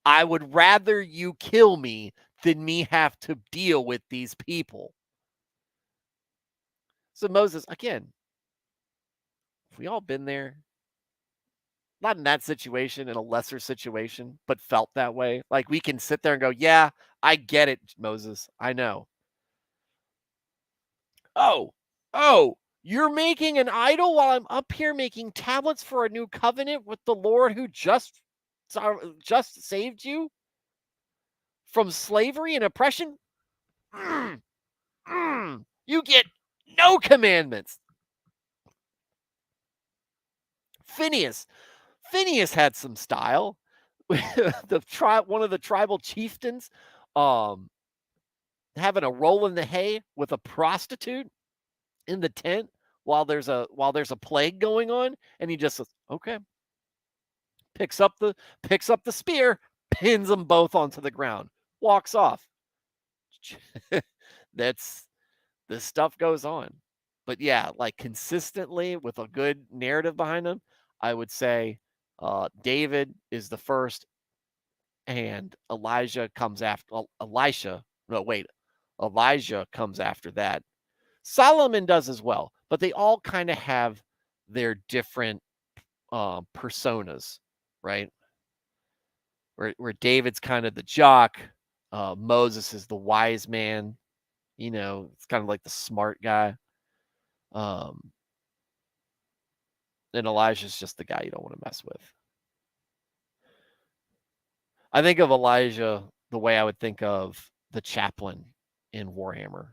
Speaker 1: I would rather you kill me than me have to deal with these people. So Moses, again, we all been there. Not in that situation, in a lesser situation, but felt that way. Like we can sit there and go, yeah, I get it, Moses. I know. Oh, you're making an idol while I'm up here making tablets for a new covenant with the Lord who just saved you from slavery and oppression? You get no commandments. Phineas had some style. One of the tribal chieftains having a roll in the hay with a prostitute in the tent while there's a plague going on, and he just says, okay, picks up the spear, pins them both onto the ground, walks off. This stuff goes on. But yeah, like consistently with a good narrative behind them, I would say David is the first, and Elijah comes after Elisha. No, wait, Elijah comes after that. Solomon does as well, but they all kind of have their different personas, right? Where David's kind of the jock, Moses is the wise man. It's kind of like the smart guy. Um, and Elijah's just the guy you don't want to mess with. I think of Elijah the way I would think of the chaplain in Warhammer.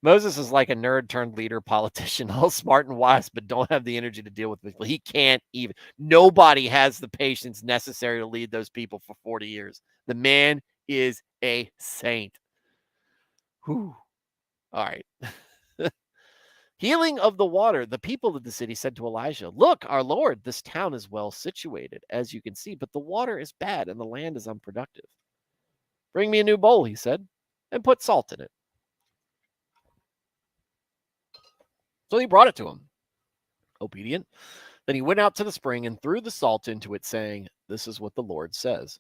Speaker 1: Moses is like a nerd turned leader, politician, all smart and wise, but don't have the energy to deal with people. He can't even. Nobody has the patience necessary to lead those people for 40 years. The man is a saint. Whew. All right. Healing of the water. The people of the city said to Elijah, "Look, our Lord, this town is well situated, as you can see, but the water is bad and the land is unproductive. Bring me a new bowl," he said, "and put salt in it." So he brought it to him. Obedient. Then he went out to the spring and threw the salt into it, saying, "This is what the Lord says.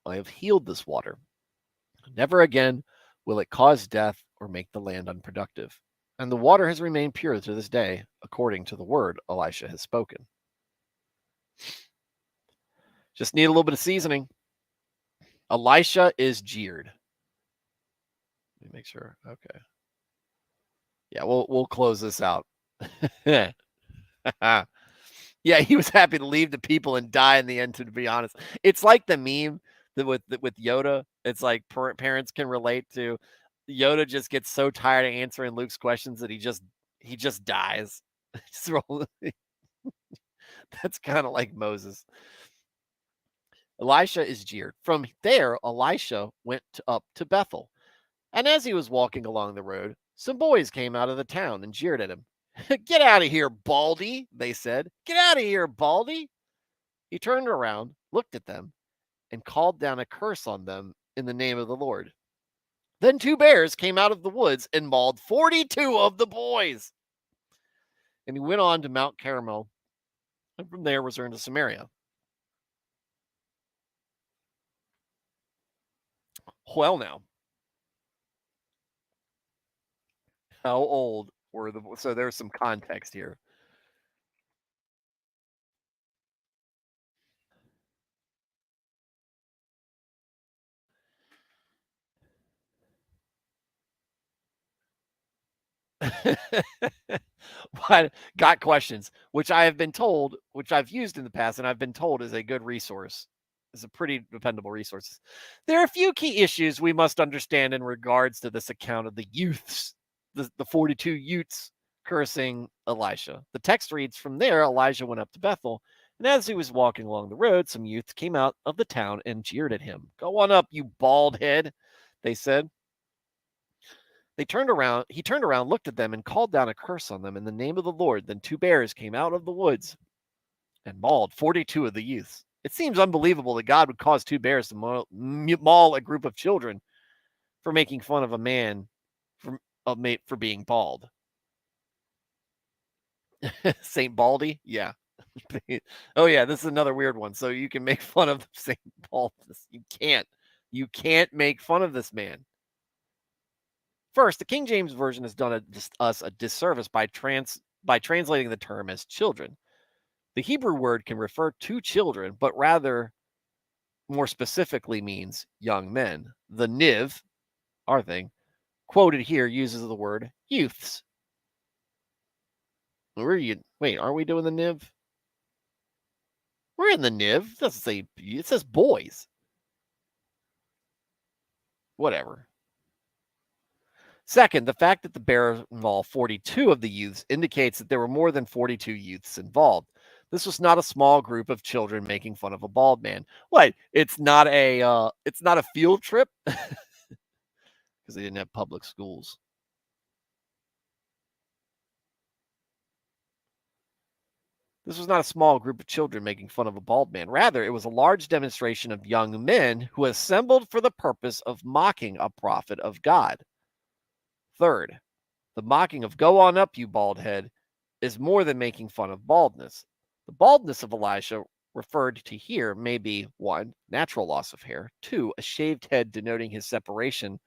Speaker 1: I have healed this water. Never again will it cause death or make the land unproductive. And the water has remained pure to this day, according to the word Elisha has spoken." Just need a little bit of seasoning. Elisha is jeered. Let me make sure. Okay. Yeah, we'll close this out. Yeah, he was happy to leave the people and die in the end, to be honest. It's like the meme that with Yoda. It's like parents can relate to. Yoda just gets so tired of answering Luke's questions that he just dies. That's kind of like Moses. Elisha is jeered. From there, Elisha went up to Bethel. And as he was walking along the road, some boys came out of the town and jeered at him. "Get out of here, Baldy," they said. "Get out of here, Baldy." He turned around, looked at them, and called down a curse on them in the name of the Lord. Then 2 bears came out of the woods and mauled 42 of the boys. And he went on to Mount Carmel, and from there returned to Samaria. Well, now, how old were the boys? So there's some context here. But got questions, which I have been told, which I've used in the past, and I've been told is a good resource. Is a pretty dependable resource. There are a few key issues we must understand in regards to this account of the youths, the 42 youths cursing Elisha. The text reads, "From there, Elijah went up to Bethel, and as he was walking along the road, some youths came out of the town and jeered at him. 'Go on up, you bald head,' they said. He turned around, looked at them, and called down a curse on them in the name of the Lord. Then 2 bears came out of the woods and mauled 42 of the youths." It seems unbelievable that God would cause 2 bears to maul a group of children for making fun of a man for being bald. Saint Baldy? Yeah. Oh, yeah, this is another weird one. So you can make fun of Saint Baldness. You can't. You can't make fun of this man. First, the King James Version has done us a disservice by translating the term as children. The Hebrew word can refer to children, but rather more specifically means young men. The Niv, our thing, quoted here uses the word youths. Wait, are we doing the Niv? We're in the Niv. It doesn't say, it says boys. Whatever. Second, the fact that the bear mauled 42 of the youths indicates that there were more than 42 youths involved. This was not a small group of children making fun of a bald man. What? It's not a field trip because they didn't have public schools. This was not a small group of children making fun of a bald man. Rather, it was a large demonstration of young men who assembled for the purpose of mocking a prophet of God. Third, The mocking of "Go on up, you bald head," is more than making fun of baldness. The baldness of Elisha referred to here may be 1. Natural loss of hair, 2. A shaved head denoting his separation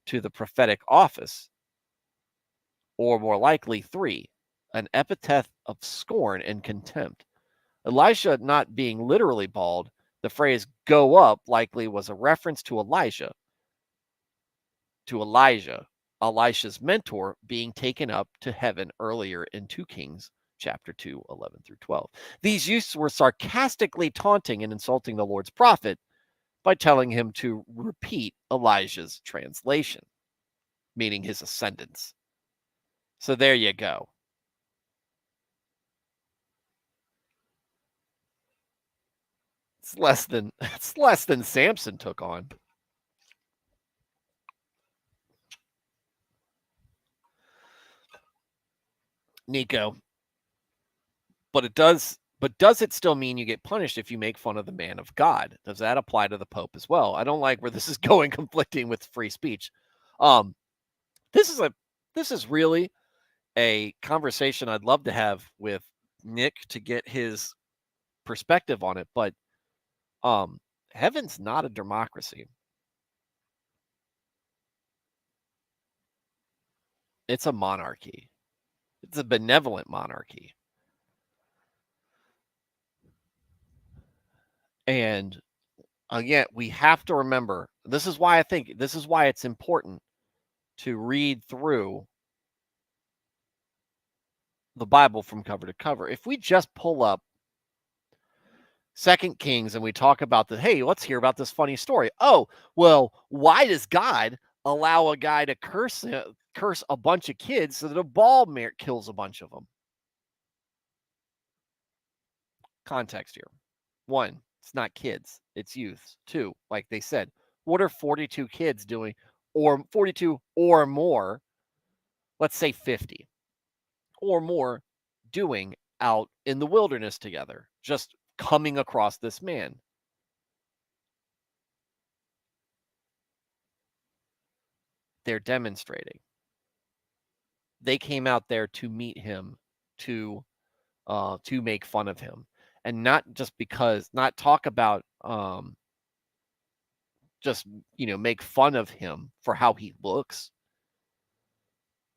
Speaker 1: to the prophetic office, or more likely 3. An epithet of scorn and contempt. Elisha not being literally bald, the phrase "go up" likely was a reference to Elijah, Elisha's mentor, being taken up to heaven earlier in 2 Kings chapter 2, 11 through 12. These youths were sarcastically taunting and insulting the Lord's prophet by telling him to repeat Elijah's translation, meaning his ascendance. So there you go. It's less than Samson took on. Nico, but does it still mean you get punished if you make fun of the man of God? Does that apply to the Pope as well? I don't like where this is going, conflicting with free speech. This is really a conversation I'd love to have with Nick to get his perspective on it, but heaven's not a democracy. It's a monarchy. It's a benevolent monarchy. And again, we have to remember, this is why it's important to read through the Bible from cover to cover. If we just pull up 2 Kings and we talk about hey, let's hear about this funny story. Oh, well, why does God allow a guy to curse a bunch of kids so that a ball mare kills a bunch of them? Context here. 1, it's not kids, it's youths. 2, like they said, what are 42 kids doing, or 42 or more, let's say 50 or more, doing out in the wilderness together, just coming across this man? They're demonstrating. They came out there to meet him, to make fun of him, and not just because, not talk about just make fun of him for how he looks,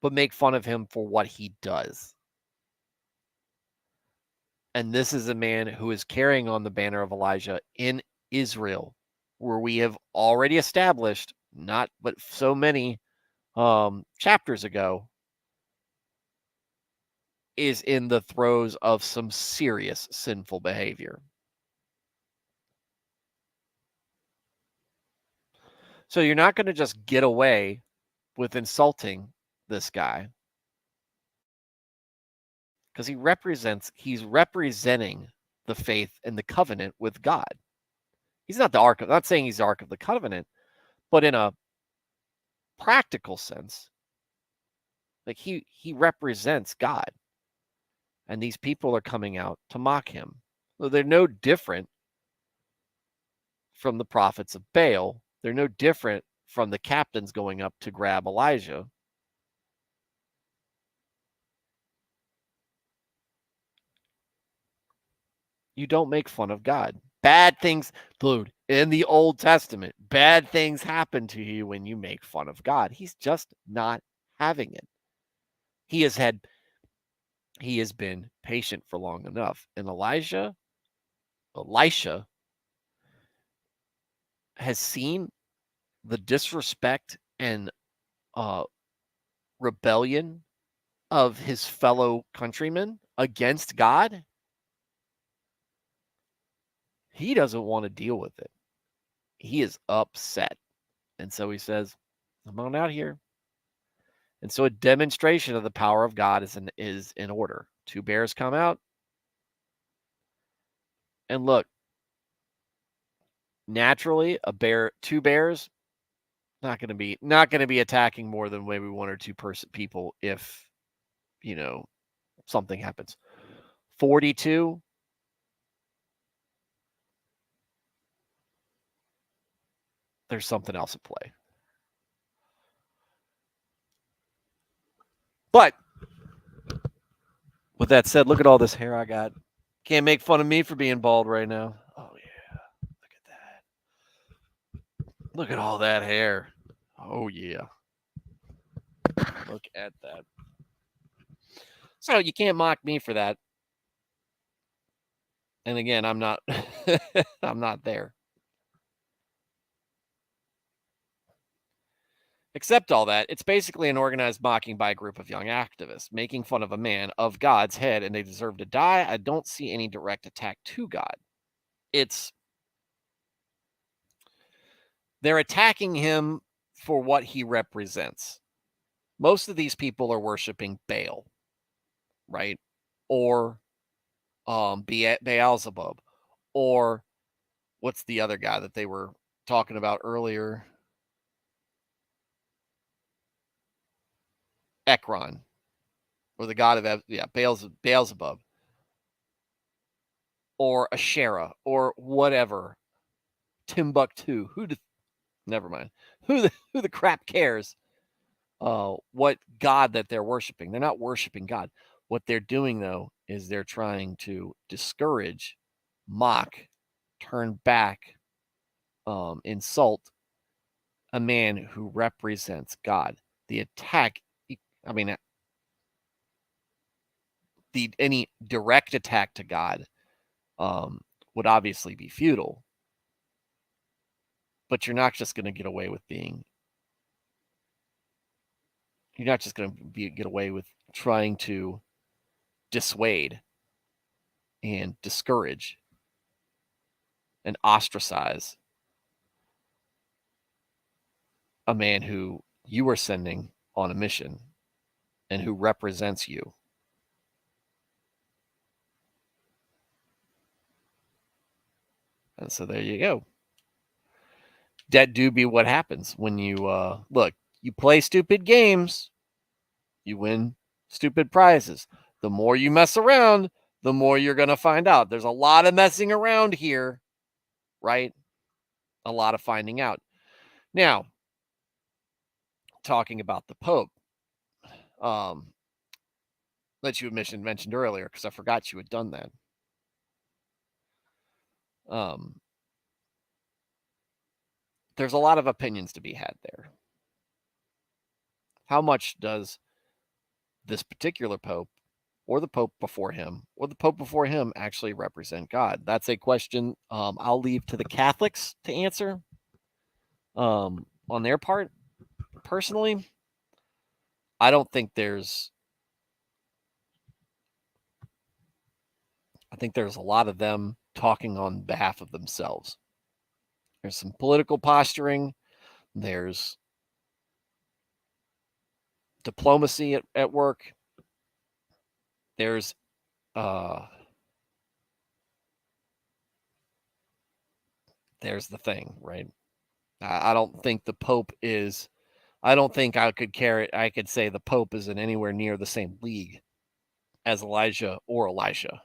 Speaker 1: but make fun of him for what he does. And this is a man who is carrying on the banner of Elijah in Israel, where we have already established, not but so many chapters ago, is in the throes of some serious sinful behavior. So you're not going to just get away with insulting this guy, because he's representing the faith and the covenant with God. He's not I'm not saying he's the Ark of the Covenant, but in a practical sense, like he represents God. And these people are coming out to mock him. So they're no different from the prophets of Baal. They're no different from the captains going up to grab Elijah. You don't make fun of God. Bad things, dude, in the Old Testament, bad things happen to you when you make fun of God. He's just not having it. He has been patient for long enough. And Elisha has seen the disrespect and rebellion of his fellow countrymen against God. He doesn't want to deal with it. He is upset. And so he says, "Come on out here." And so a demonstration of the power of God is in order. 2 bears come out. And look, naturally, 2 bears, not going to be attacking more than maybe 1 or 2 people if, something happens. 42, there's something else at play. But with that said, look at all this hair I got. Can't make fun of me for being bald right now. Oh, yeah. Look at that. Look at all that hair. Oh, yeah. Look at that. So you can't mock me for that. And again, I'm not I'm not there. Except all that, it's basically an organized mocking by a group of young activists, making fun of a man of God's head and they deserve to die. I don't see any direct attack to God. They're attacking him for what he represents. Most of these people are worshiping Baal, right? Or Beelzebub, or what's the other guy that they were talking about earlier? Ekron, or the god of Beelzebub, or Asherah, or whatever. Timbuktu. Never mind. Who the crap cares? What god that they're worshiping? They're not worshiping God. What they're doing though is they're trying to discourage, mock, turn back, insult a man who represents God. The attack, I mean, any direct attack to God would obviously be futile. But you're not just going to get away with you're not just going to get away with trying to dissuade and discourage and ostracize a man who you are sending on a mission and who represents you. And so there you go. That do be what happens when you look, you play stupid games, you win stupid prizes. The more you mess around, the more you're going to find out. There's a lot of messing around here, right? A lot of finding out. Now, talking about the Pope, that you mentioned earlier, because I forgot you had done that. There's a lot of opinions to be had there. How much does this particular Pope or the Pope before him or the Pope before him actually represent God? That's a question I'll leave to the Catholics to answer on their part. Personally, I don't think there's a lot of them talking on behalf of themselves. There's some political posturing. There's diplomacy at work. There's the thing, right? I don't think the Pope is. I don't think I could say the Pope is in anywhere near the same league as Elijah or Elisha.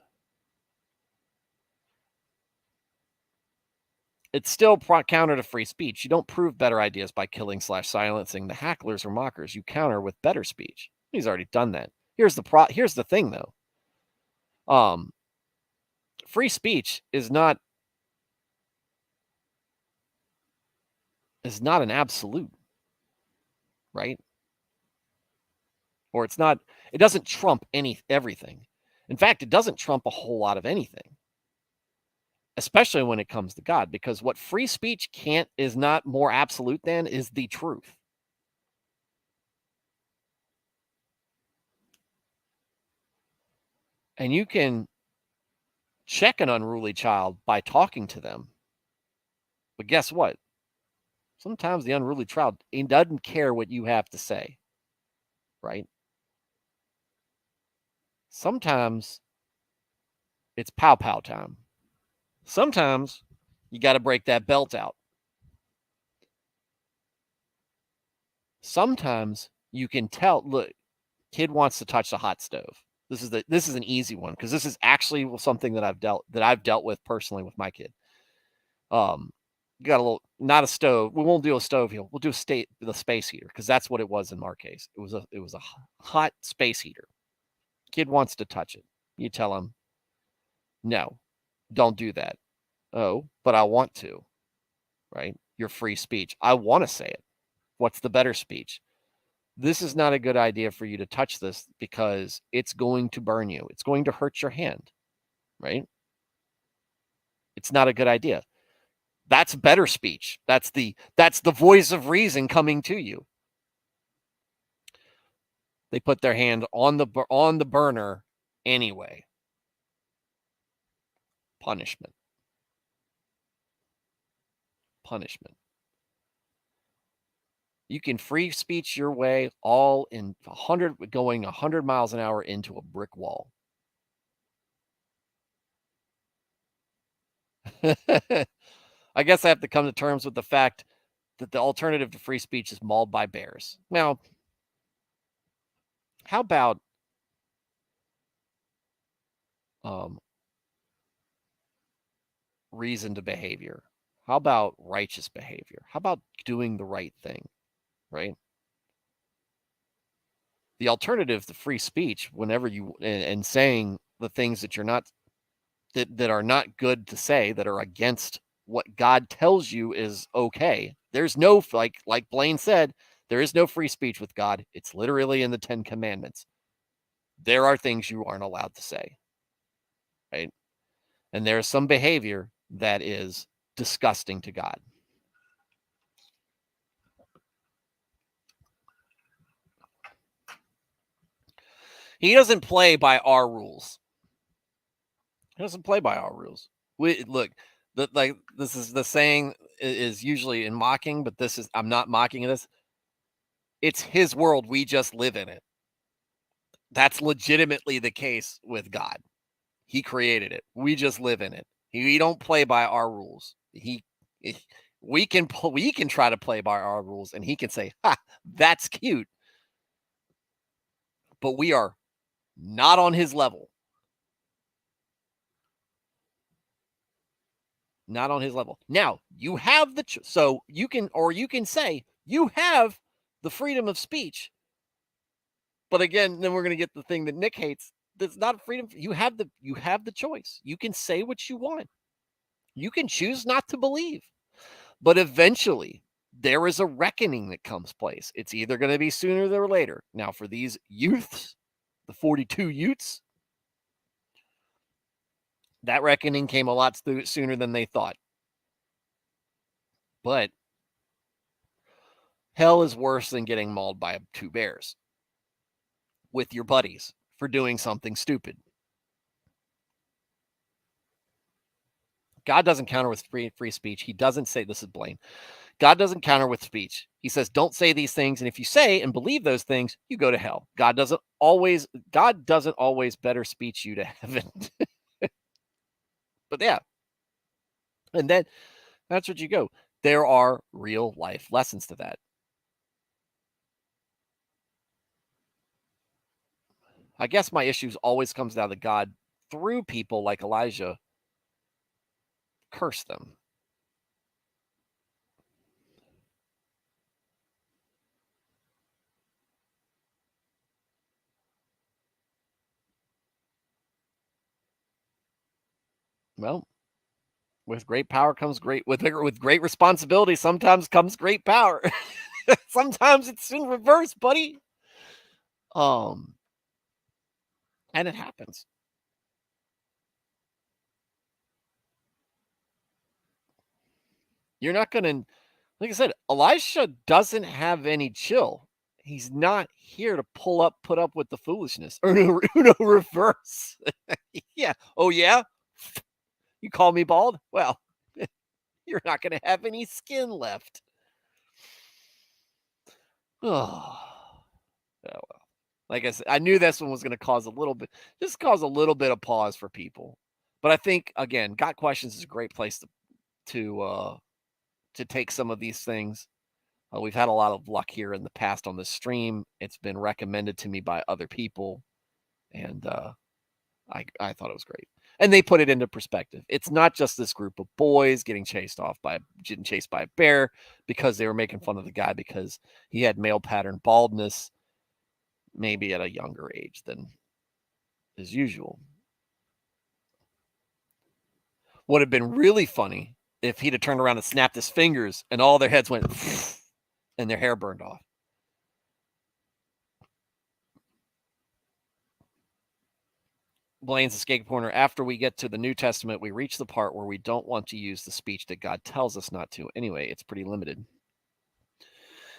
Speaker 1: It's still counter to free speech. You don't prove better ideas by killing / silencing the hecklers or mockers. You counter with better speech. He's already done that. Here's the thing, though. Free speech is not an absolute, right? Or it doesn't trump everything. In fact, it doesn't trump a whole lot of anything, especially when it comes to God, because what free speech is not more absolute than is the truth. And you can check an unruly child by talking to them. But guess what? Sometimes the unruly child doesn't care what you have to say, right? Sometimes it's pow-pow time. Sometimes you got to break that belt out. Sometimes you can tell, look, kid wants to touch the hot stove. This is an easy one because this is actually something that I've dealt with personally with my kid. You got a little, not a stove. We won't do a stove here. We'll do the space heater, because that's what it was in our case. It was a hot space heater. Kid wants to touch it. You tell him, no, don't do that. Oh, but I want to, right? Your free speech. I want to say it. What's the better speech? This is not a good idea for you to touch this because it's going to burn you. It's going to hurt your hand, right? It's not a good idea. That's better speech. That's the voice of reason coming to you. They put their hand on the burner anyway. Punishment. You can free speech your way all in 100 miles an hour into a brick wall. I guess I have to come to terms with the fact that the alternative to free speech is mauled by bears. Now, how about reasoned behavior? How about righteous behavior? How about doing the right thing, right? The alternative to free speech, whenever you and saying the things that you're not that are not good to say, that are against what God tells you is okay. There's no, like Blaine said, there is no free speech with God. It's literally in the 10 Commandments. There are things you aren't allowed to say, right? And there's some behavior that is disgusting to God. He doesn't play by our rules. He doesn't play by our rules. Look, this is the saying is usually in mocking, but I'm not mocking this. It's his world. We just live in it. That's legitimately the case with God. He created it. We just live in it. We don't play by our rules. We can try to play by our rules, and he can say, "Ha, that's cute," but we are not on his level. Not on his level. Now, you have so you can say you have the freedom of speech. But again, then we're going to get the thing that Nick hates. That's not freedom. You have the choice. You can say what you want. You can choose not to believe. But eventually, there is a reckoning that comes place. It's either going to be sooner or later. Now, for these youths, the 42 youths, that reckoning came a lot sooner than they thought. But hell is worse than getting mauled by 2 bears with your buddies for doing something stupid. God doesn't counter with free speech. He doesn't say, this is Blaine. God doesn't counter with speech. He says, don't say these things. And if you say and believe those things, you go to hell. God doesn't always better speech you to heaven. But yeah. And then that's what you go. There are real life lessons to that. I guess my issues always comes down to God, through people like Elijah, curse them. Well, with great power comes with great responsibility. Sometimes comes great power. Sometimes it's in reverse, buddy. And it happens. You're not gonna, like I said, Elisha doesn't have any chill. He's not here to put up with the foolishness. Uno reverse. Yeah. Oh yeah. You call me bald? Well, you're not going to have any skin left. Oh, well. Like I said, I knew this one was going to cause a little bit of pause for people. But I think, again, Got Questions is a great place to take some of these things. We've had a lot of luck here in the past on this stream. It's been recommended to me by other people, and I thought it was great. And they put it into perspective. It's not just this group of boys getting chased by a bear because they were making fun of the guy because he had male pattern baldness, maybe at a younger age than is usual. Would have been really funny if he'd have turned around and snapped his fingers and all their heads went and their hair burned off. Blaine's escape corner. After we get to the New Testament, we reach the part where we don't want to use the speech that God tells us not to. Anyway, it's pretty limited.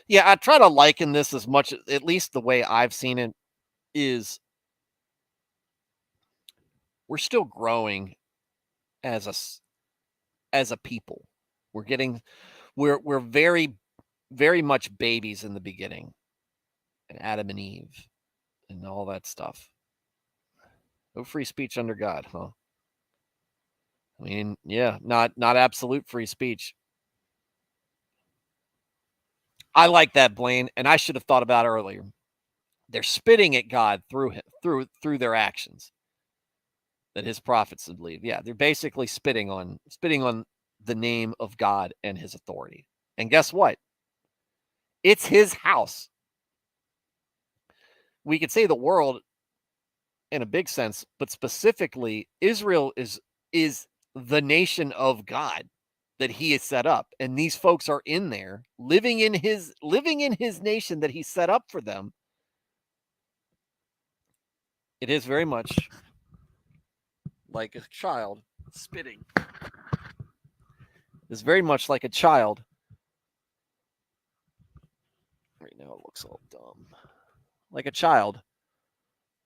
Speaker 1: Yeah, I try to liken this as much, at least the way I've seen it, is we're still growing as a people. We're very much babies in the beginning, and Adam and Eve and all that stuff. No free speech under God, huh? I mean, yeah, not absolute free speech. I like that, Blaine, and I should have thought about it earlier. They're spitting at God through their actions that his prophets would believe. Yeah, they're basically spitting on the name of God and his authority. And guess what? It's his house. We could say the world in a big sense, but specifically Israel is the nation of God that he has set up, and these folks are in there living in his nation that he set up for them. It is very much like a child spitting. It's very much like a child. Right now it looks all dumb. Like a child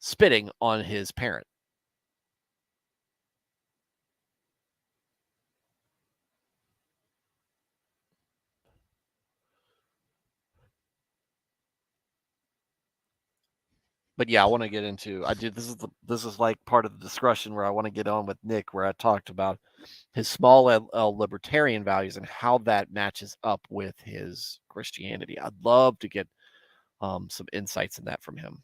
Speaker 1: spitting on his parent. But yeah, I want to get into. This is like part of the discussion where I want to get on with Nick, where I talked about his small L libertarian values and how that matches up with his Christianity. I'd love to get some insights in that from him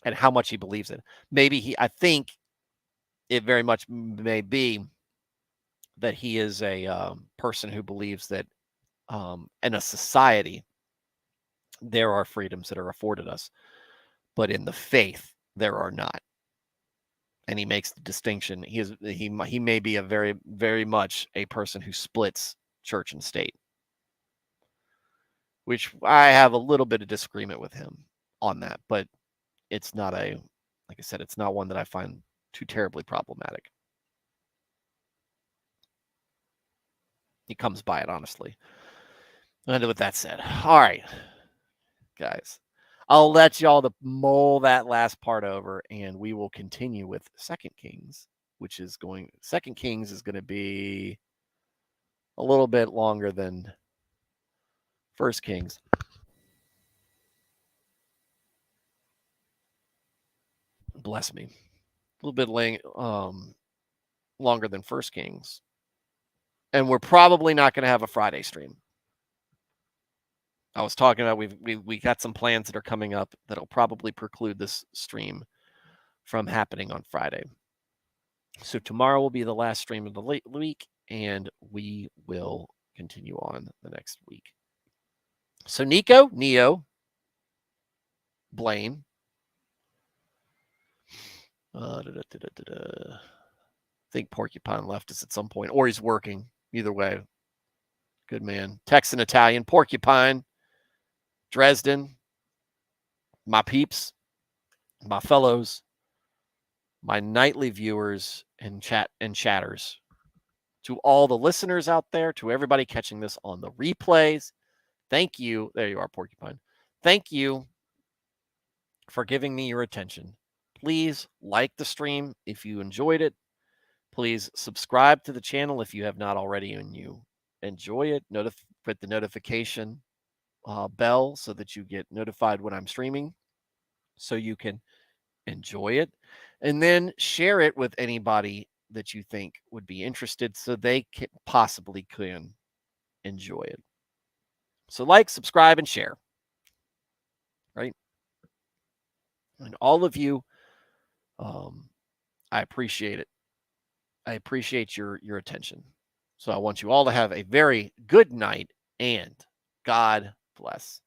Speaker 1: and how much he believes in. Maybe I think it very much may be that he is a person who believes that in a society there are freedoms that are afforded us, but in the faith there are not. And he makes the distinction. He may be a very much a person who splits church and state, which I have a little bit of disagreement with him on that, but it's not like I said, it's not one that I find too terribly problematic. He comes by it honestly. And with that said, all right, guys, I'll let y'all to mull that last part over, and we will continue with Second Kings, which is Second Kings is going to be a little bit longer than First Kings. Bless me. A little bit longer than First Kings. And we're probably not going to have a Friday stream. I was talking about we got some plans that are coming up that'll probably preclude this stream from happening on Friday. So tomorrow will be the last stream of the week, and we will continue on the next week. So Neo, Blaine. I think Porcupine left us at some point, or he's working. Either way, good man. Texan Italian, Porcupine, Dresden, my peeps, my fellows, my nightly viewers and chatters, to all the listeners out there, to everybody catching this on the replays. Thank you. There you are, Porcupine. Thank you for giving me your attention. Please like the stream if you enjoyed it. Please subscribe to the channel if you have not already and you enjoy it. Hit the notification bell so that you get notified when I'm streaming so you can enjoy it. And then share it with anybody that you think would be interested so they possibly can enjoy it. So like, subscribe, and share. Right? And all of you, I appreciate it. I appreciate your attention. So I want you all to have a very good night and God bless.